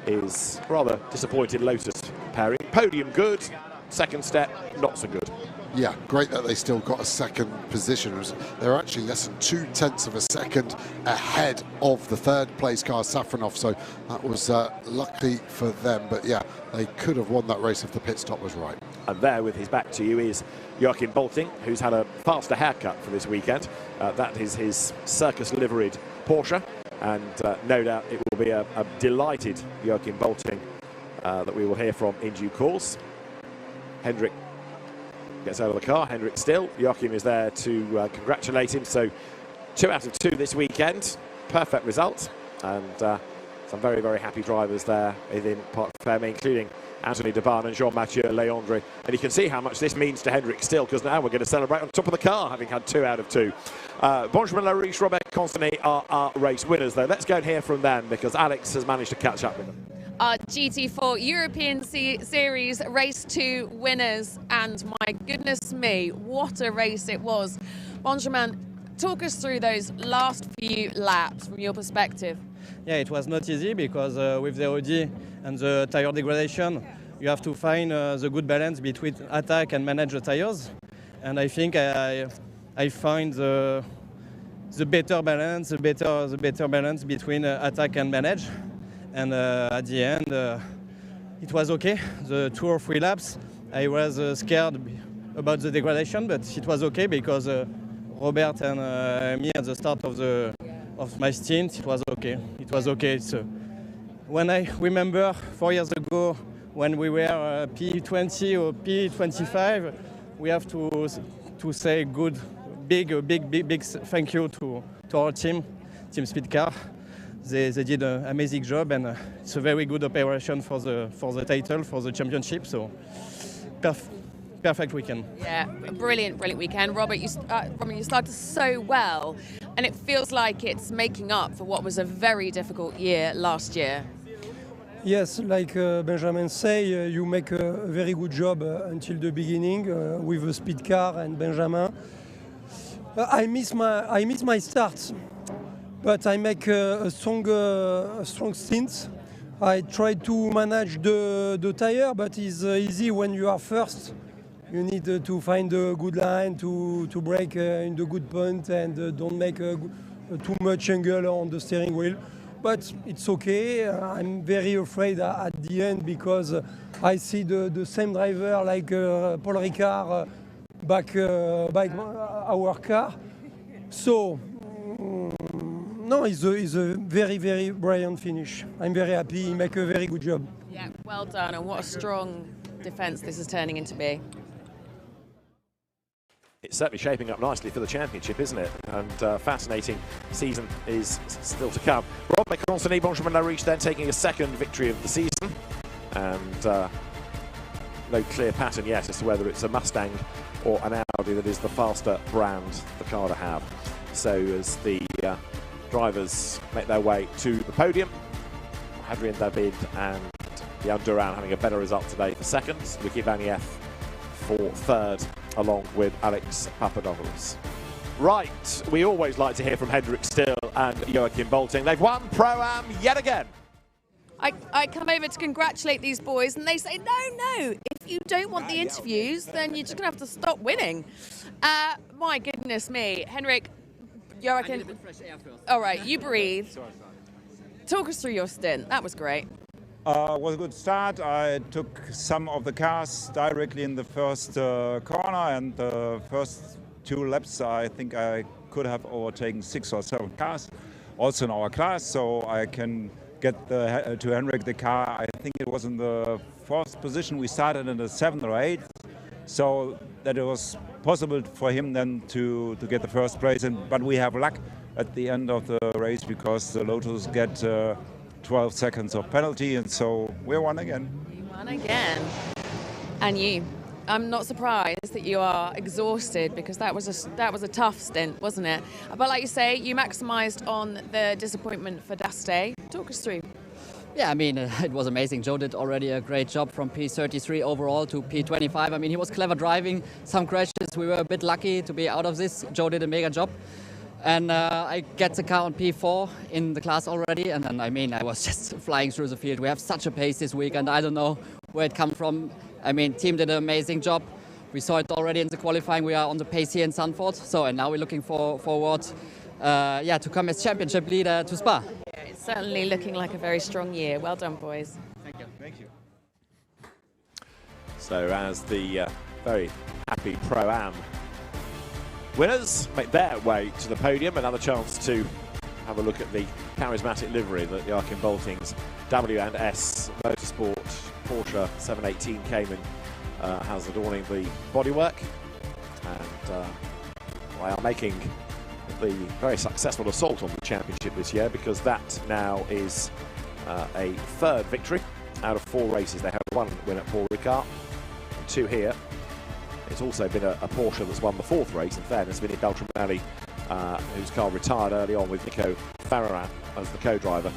A: is rather disappointed Lotus pairing. Podium good, second step not so good.
B: Yeah, great that they still got a second position. They're actually less than 0.2 of a second ahead of the third place car, Safronov, so that was lucky for them. But yeah, they could have won that race if the pit stop was right.
A: And there with his back to you is Joachim Bolting, who's had a faster haircut for this weekend. That is his circus liveried Porsche, and no doubt it will be a delighted Joachim Bolting that we will hear from in due course. Hendrik gets out of the car, Hendrik still. Joachim is there to congratulate him. So 2 out of 2 this weekend, perfect result, and some very, very happy drivers there within Parc Fermé, including Anthony Debarn and Jean-Mathieu Leandri. And you can see how much this means to Hendrik still, because now we're going to celebrate on top of the car, having had 2 out of 2. Benjamin Lariche, Robert Consonny are our race winners, though. Let's go and hear from them, because Alex has managed to catch up with them.
C: Our GT4 European Series Race 2 winners, and my goodness me, what a race it was. Benjamin, talk us through those last few laps from your perspective.
I: yeah, it was not easy because with the Audi and the tire degradation, you have to find the good balance between attack and manage the tires. And I think I find the better balance, the better balance between attack and manage. And at the end, it was okay. The 2 or 3 laps, I was scared about the degradation, but it was okay because Robert and me at the start of my stint, it was okay. It was okay. So when I remember 4 years ago when we were P20 or P25, we have to say big thank you to our team Speedcar. They did an amazing job, and it's a very good operation for the title, for the championship. So perfect weekend.
C: Yeah, brilliant weekend. Robert, you started so well, and it feels like it's making up for what was a very difficult year last year.
J: Yes, like Benjamin say, you make a very good job until the beginning with the speed car and Benjamin. I miss my start, but I make a strong stint. I try to manage the tire, but it's easy when you are first. You need to find a good line to brake in the good point and don't make too much angle on the steering wheel. But it's okay. I'm very afraid at the end because I see the same driver like Paul Ricard back our car. So no, it's a very brilliant finish. I'm very happy. He make a very good job.
C: Yeah, well done, and what a strong defence this is turning into be.
A: It's certainly shaping up nicely for the championship, isn't it? And fascinating season is still to come. Rob McConsonny, Benjamin Larouche then taking a second victory of the season. And no clear pattern yet as to whether it's a Mustang or an Audi that is the faster brand, the car to have. So as the drivers make their way to the podium, Hadrian David and Jan Duran having a better result today for second, Ricky Vanieff for third, along with Alex Papadopoulos. Right, we always like to hear from Hendrik Still and Joachim Bolting. They've won Pro-Am yet again.
C: I come over to congratulate these boys and they say, no, if you don't want the interviews, then you're just going to have to stop winning. My goodness me. Henrik, Joachim, all right, you breathe. Talk us through your stint. That was great.
K: Was a good start. I took some of the cars directly in the first corner, and the first 2 laps I think I could have overtaken 6 or 7 cars, also in our class, so I can get to Henrik the car. I think it was in the 4th position. We started in the 7th or 8th, so that it was possible for him then to get the first place. But we have luck at the end of the race because the Lotus get 12 seconds of penalty, and so we won again.
C: You won again. And you. I'm not surprised that you are exhausted because that was a tough stint, wasn't it? But like you say, you maximised on the disappointment for Daste. Talk us through.
L: Yeah, I mean, it was amazing. Joe did already a great job from P33 overall to P25. I mean, he was clever driving, some crashes. We were a bit lucky to be out of this. Joe did a mega job. And I get the car on P4 in the class already. And then, I mean, I was just flying through the field. We have such a pace this week, and I don't know where it come from. I mean, team did an amazing job. We saw it already in the qualifying. We are on the pace here in Zandvoort. So, and now we're looking forward to come as championship leader to Spa.
C: Yeah, it's certainly looking like a very strong year. Well done, boys.
L: Thank you.
K: Thank you.
A: So as the very happy Pro-Am winners make their way to the podium, another chance to have a look at the charismatic livery that Joachim Bolting's W&S Motorsport Porsche 718 Cayman has adorning the bodywork. And they are making the very successful assault on the championship this year, because that now is a 3rd victory out of 4 races. They had 1 win at Paul Ricard and 2 here. It's also been a Porsche that's won the 4th race, in fairness, Vinny Beltramani, whose car retired early on with Nico Farrarat as the co-driver.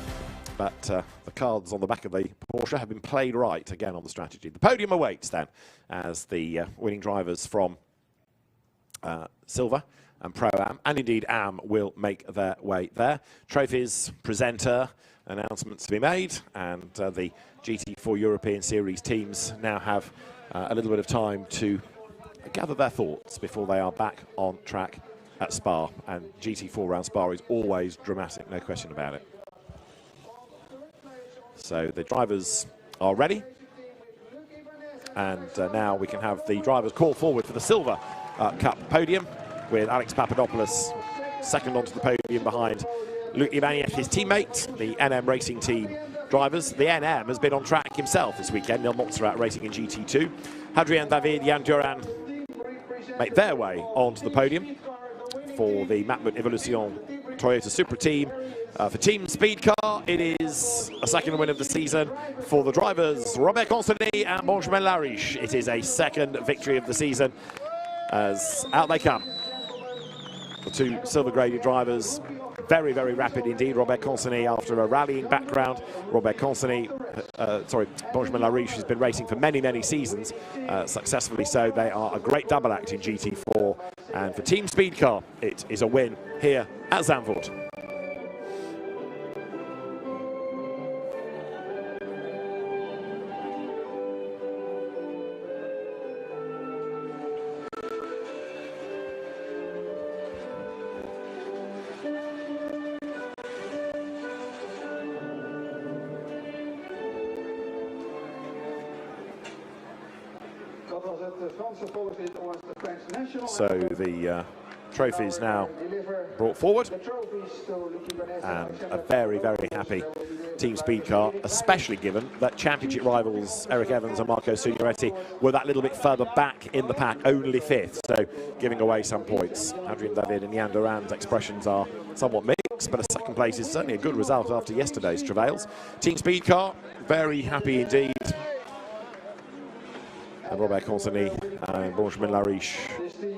A: But the cards on the back of the Porsche have been played right again on the strategy. The podium awaits then, as the winning drivers from Silver and Pro-Am, and indeed Am, will make their way there. Trophies, presenter, announcements to be made, and the GT4 European Series teams now have a little bit of time to gather their thoughts before they are back on track at Spa. And GT4 around Spa is always dramatic, no question about it. So the drivers are ready, and now we can have the drivers call forward for the Silver Cup podium, with Alex Papadopoulos second onto the podium behind Luc Ivanieff, his teammate, the NM Racing Team drivers. The NM has been on track himself this weekend, Neil Montserrat racing in GT2. Hadrien David, Jan Duran make their way onto the podium for the Matmut Evolution Toyota Supra team. For Team Speed Car, it is a second win of the season for the drivers Robert Consigny and Benjamin Lariche. It is a second victory of the season as out they come. The two silver-graded drivers, very, very rapid indeed. Robert Consigny, after a rallying background. Robert Consigny, Benjamin Lariche has been racing for many, many seasons, successfully so. They are a great double act in GT4. And for Team Speed Car, it is a win here at Zandvoort. So the trophies now brought forward, and a very, very happy Team Speed Car, especially given that championship rivals Eric Evans and Marco Signoretti were that little bit further back in the pack, only fifth, so giving away some points. Hadrien David and Jan Duran's expressions are somewhat mixed, but a second place is certainly a good result after yesterday's travails. Team Speed Car, very happy indeed. And Robert Consigny and Benjamin Lariche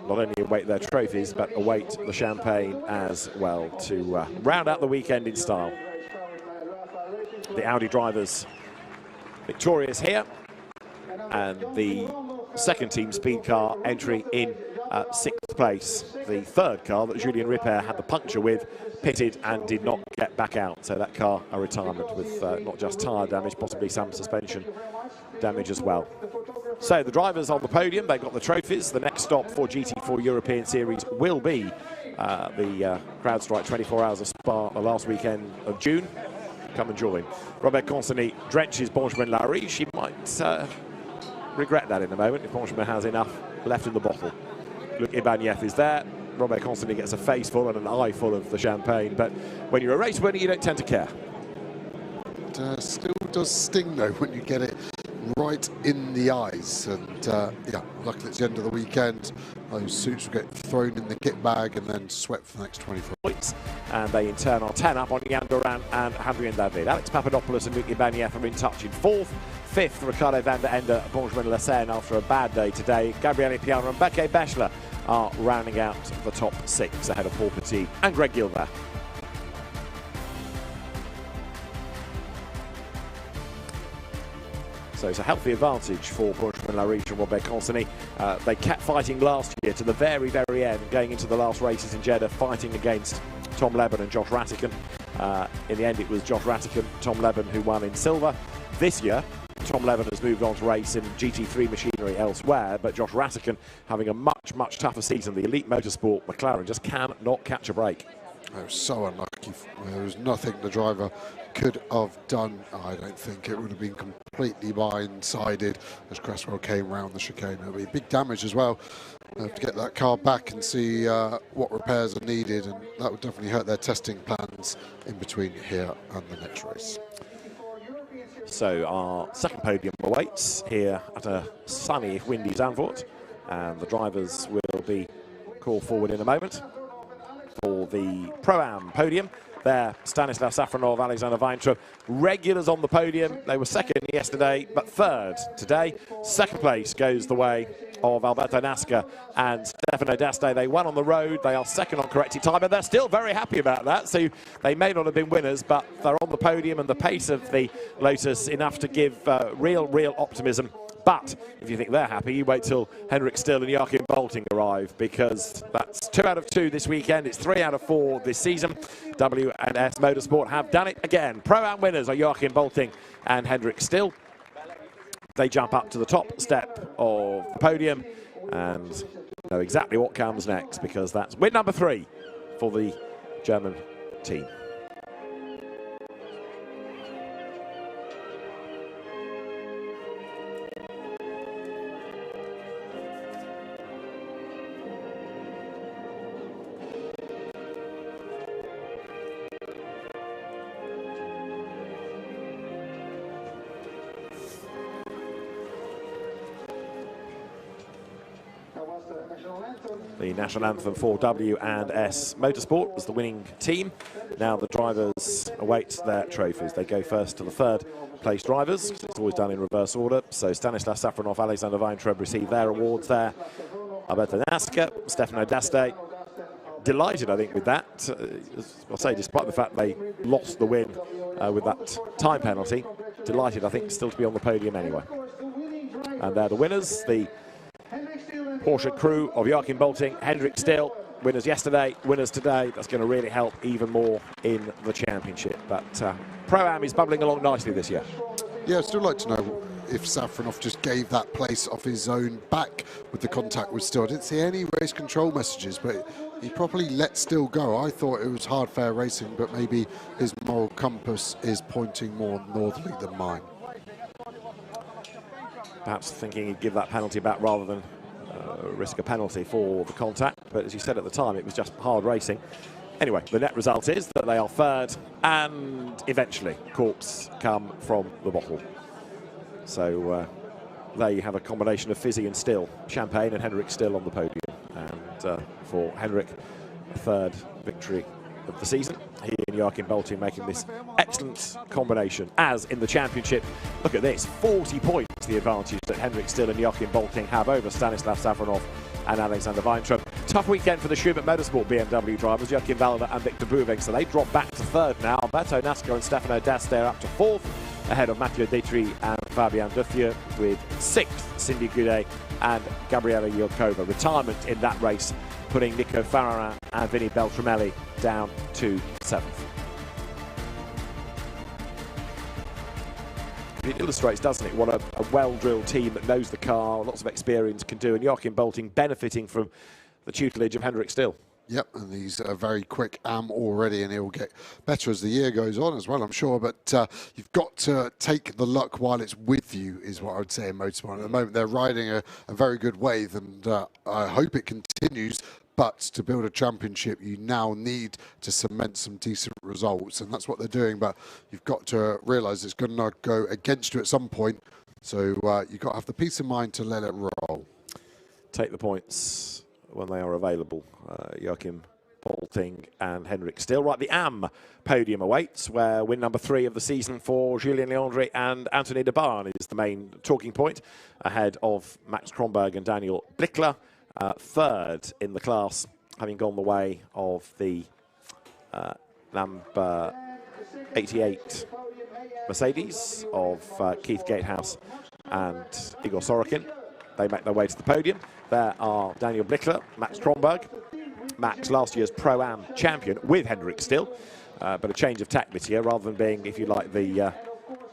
A: not only await their trophies, but await the champagne as well to round out the weekend in style. The Audi drivers victorious here, and the second Team Speed Car entry in sixth place. The third car that Julien Ripper had the puncture with pitted and did not get back out, so that car a retirement with not just tyre damage, possibly some suspension damage as well. So the drivers on the podium, they've got the trophies. The next stop for GT4 European Series will be the CrowdStrike 24 Hours of Spa, the last weekend of June. Come and join. Robert Consigny drenches Benjamin Lariche. He might regret that in a moment if Benjamin has enough left in the bottle. Luc Ivanieff is there. Robert Consigny gets a face full and an eye full of the champagne, but when you're a race winner, you don't tend to care.
B: It still does sting though when you get it right in the eyes, and yeah, luckily it's the end of the weekend. Those suits will get thrown in the kit bag and then swept for the next 24
A: points, and they in turn are 10 up on Jan Duran and Hadrien David. Alex Papadopoulos and Luc Ivanieff are in touch in fourth. Fifth, Ricardo van der Ende, Benjamin Lassène after a bad day today. Gabriele Piano and Beke Bechler are rounding out the top six ahead of Paul Petit and Greg Gilbert. So it's a healthy advantage for Benjamin Lariche and Robert Consigny. They kept fighting last year to the very, very end, going into the last races in Jeddah, fighting against Tom Leben and Josh Rattican. In the end, it was Josh Rattican, Tom Leben who won in silver. This year, Tom Leben has moved on to race in GT3 machinery elsewhere, but Josh Rattican having a much, much tougher season. The Elite Motorsport McLaren just cannot catch a break.
B: They were so unlucky. There was nothing the driver could have done. I don't think it would have been completely blindsided as Cresswell came round the chicane. It'll be big damage as well. They'll have to get that car back and see what repairs are needed, and that would definitely hurt their testing plans in between here and the next race.
A: So our second podium awaits here at a sunny, windy Zandvoort, and the drivers will be called forward in a moment for the Pro-Am podium. There, Stanislav Safronov, Alexander Weintraub, regulars on the podium. They were second yesterday, but third today. Second place goes the way of Alberto Nasca and Stefano D'Aste. They won on the road. They are second on corrected time, and they're still very happy about that. So they may not have been winners, but they're on the podium, and the pace of the Lotus enough to give real optimism But if you think they're happy, you wait till Henrik Still and Joachim Bolting arrive, because that's 2 out of 2 this weekend. It's 3 out of 4 this season. W&S Motorsport have done it again. Pro-Am winners are Joachim Bolting and Henrik Still. They jump up to the top step of the podium and know exactly what comes next, because that's win number 3 for the German team. The national anthem for W&S Motorsport was the winning team. Now the drivers await their trophies. They go first to the 3rd place drivers. It's always done in reverse order. So Stanislav Safronov, Alexander Weintraub receive their awards there. Alberto Nasca, Stefano D'Aste. Delighted, I think, with that. I'll say, despite the fact they lost the win with that time penalty, delighted, I think, still to be on the podium anyway. And they're the winners. The Porsche crew of Joachim Bolting, Henrik Still, winners yesterday, winners today. That's going to really help even more in the championship. But Pro-Am is bubbling along nicely this year.
B: Yeah, I'd still like to know if Safronov just gave that place off his own back with the contact with Still. I didn't see any race control messages, but he probably let Still go. I thought it was hard, fair racing, but maybe his moral compass is pointing more northerly than mine. Perhaps thinking he'd give that penalty back rather than risk a penalty for the contact, but as you said at the time, it was just hard racing. Anyway, the net result is that they are 3rd, and eventually corks come from the bottle. So there you have a combination of Fizzy and Still, Champagne and Henrik Still on the podium. And for Henrik, a 3rd victory of the season. He and Joachim Bolting making this excellent combination, as in the championship. Look at this, 40 points the advantage that Henrik Still and Joachim Bolting have over Stanislav Safronov and Alexander Weintraub. Tough weekend for the Schubert Motorsport BMW drivers, Joachim Valder and Victor Bouveng, so they drop back to 3rd now. Alberto Nasca and Stefano D'Aste are up to 4th, ahead of Mathieu Détry and Fabien Duffieux, with 6th Cindy Goudet and Gabriela Yilkova. Retirement in that race, putting Nico Fararin and Vinny Beltramelli down to 7th. It illustrates, doesn't it, what a well-drilled team that knows the car, lots of experience can do, and Joachim Bolting benefiting from the tutelage of Henrik Still. Yep, and he's a very quick AM already, and he'll get better as the year goes on as well, I'm sure. But you've got to take the luck while it's with you, is what I would say in motorsport. At the moment, they're riding a very good wave, and I hope it continues. But to build a championship, you now need to cement some decent results, and that's what they're doing. But you've got to realise it's going to go against you at some point, so you've got to have the peace of mind to let it roll. Take the points when they are available. Joachim Bolting and Henrik Still. Right, the AM podium awaits, where win number 3 of the season for Julien Leandri and Anthony de Barn is the main talking point, ahead of Max Kronberg and Daniel Blickler. 3rd in the class, having gone the way of the number 88 Mercedes of Keith Gatehouse and Igor Sorokin. They make their way to the podium. There are Daniel Blickler, Max Kronberg. Max, last year's Pro-Am champion with Henrik Still, but a change of tack this year, rather than being, if you like, the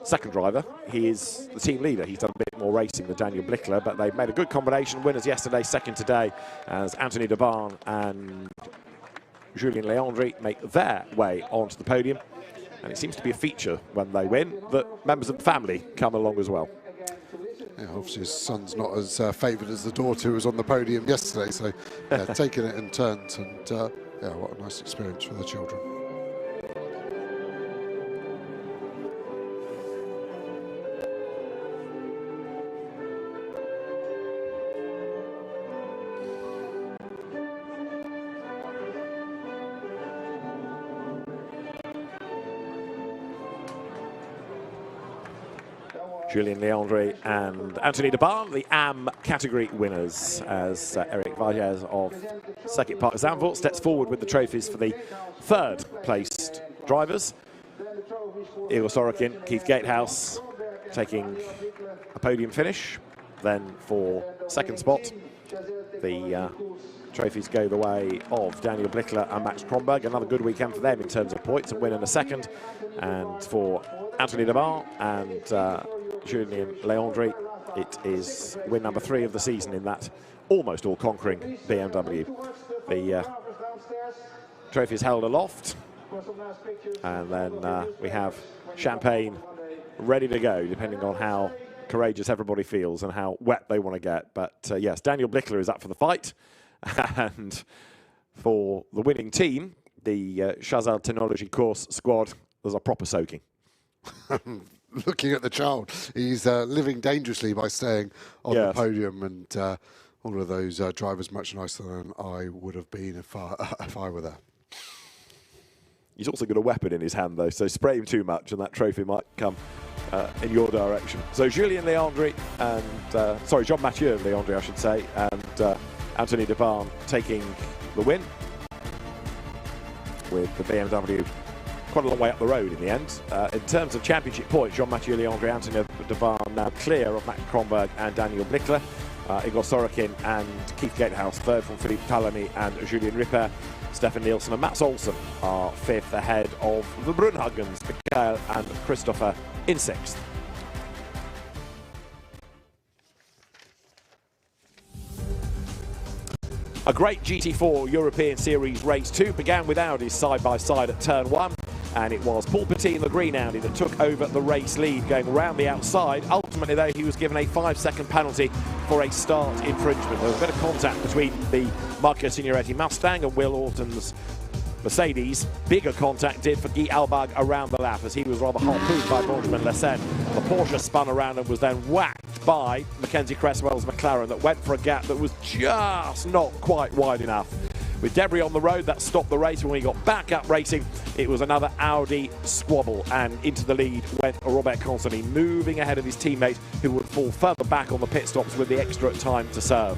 B: second driver. He is the team leader. He's done a bit more racing than Daniel Blickler, but they've made a good combination. Winners yesterday, second today, as Anthony de Barn and Julien Leandri make their way onto the podium. And it seems to be a feature when they win that members of the family come along as well. Yeah, obviously his son's not as favoured as the daughter who was on the podium yesterday, so yeah, taking it in turns, and yeah, what a nice experience for the children. Julien Leandri and Anthony de Barn, the AM category winners, as Eric Vages of Circuit Park Zandvoort steps forward with the trophies for the 3rd placed drivers. Igor Sorokin, Keith Gatehouse taking a podium finish.
A: then for second spot. The trophies go the way of Daniel Blickler and Max Kronberg. Another good weekend for them in terms of points, a win and a second. And for Anthony Debar and Julien Leandri, it is win number 3 of the season in that almost all-conquering BMW. The trophy is held aloft, and then we have champagne ready to go, depending on how courageous everybody feels and how wet they want to get. But yes, Daniel Blickler is up for the fight. And for the winning team, the Chazal Technology Course squad, there's a proper soaking.
B: Looking at the child, he's living dangerously by staying on the podium, and all of those drivers much nicer than I would have been if I were there.
A: He's also got a weapon in his hand, though, so spray him too much and that trophy might come in your direction. So Julien Leandri and, sorry, Jean-Mathieu Leandri, I should say, and Anthony Debar taking the win with the BMW quite a long way up the road in the end. In terms of championship points, Jean-Mathieu Leandri, Anthony Debar now clear of Max Kronberg and Daniel Blickler. Igor Sorokin and Keith Gatehouse third from Philippe Talamy and Julien Ripper. Stefan Nielsen and Mats Olsen are fifth ahead of the Brunhagens, Mikael and Christopher in sixth. A great GT4 European Series race 2 began with Audis side by side at turn 1, and it was Paul Petit in the green Audi that took over the race lead, going around the outside. Ultimately, though, he was given a 5-second penalty for a start infringement. There was a bit of contact between the Marco Signoretti Mustang and Will Orton's Mercedes. Bigger contact did for Guy Albag around the lap, as he was rather harpooned by Benjamin Lessen. The Porsche spun around and was then whacked by Mackenzie Cresswell's McLaren that went for a gap that was just not quite wide enough. With debris on the road, that stopped the race. When he got back up racing, it was another Audi squabble, and into the lead went Robert Consony, moving ahead of his teammate, who would fall further back on the pit stops with the extra time to serve.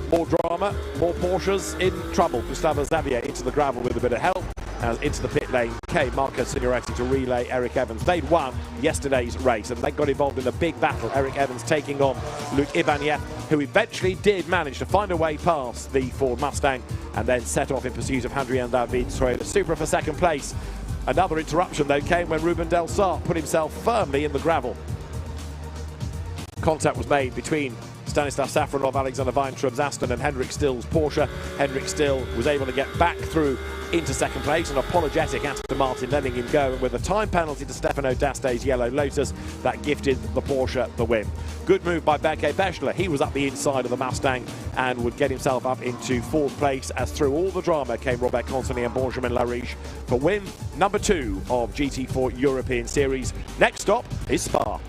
A: More drama, more Porsches in trouble. Gustavo Xavier into the gravel with a bit of help. As into the pit lane came Marco Signoretti to relay Eric Evans. They'd won yesterday's race and they got involved in a big battle. Eric Evans taking on Luc Ibanez, who eventually did manage to find a way past the Ford Mustang and then set off in pursuit of Adrien David's Toyota Supra for second place. Another interruption, though, came when Ruben Del Sar put himself firmly in the gravel. Contact was made between Stanislav Safronov, Alexander Weintraub's Aston and Henrik Still's Porsche. Henrik Still was able to get back through into second place, an apologetic Aston Martin letting him go, and with a time penalty to Stefano Daste's Yellow Lotus, that gifted the Porsche the win. Good move by Berke Beschler. He was up the inside of the Mustang and would get himself up into fourth place, as through all the drama came Robert Consony and Benjamin Lariche for win number 2 of GT4 European Series. Next stop is Spa.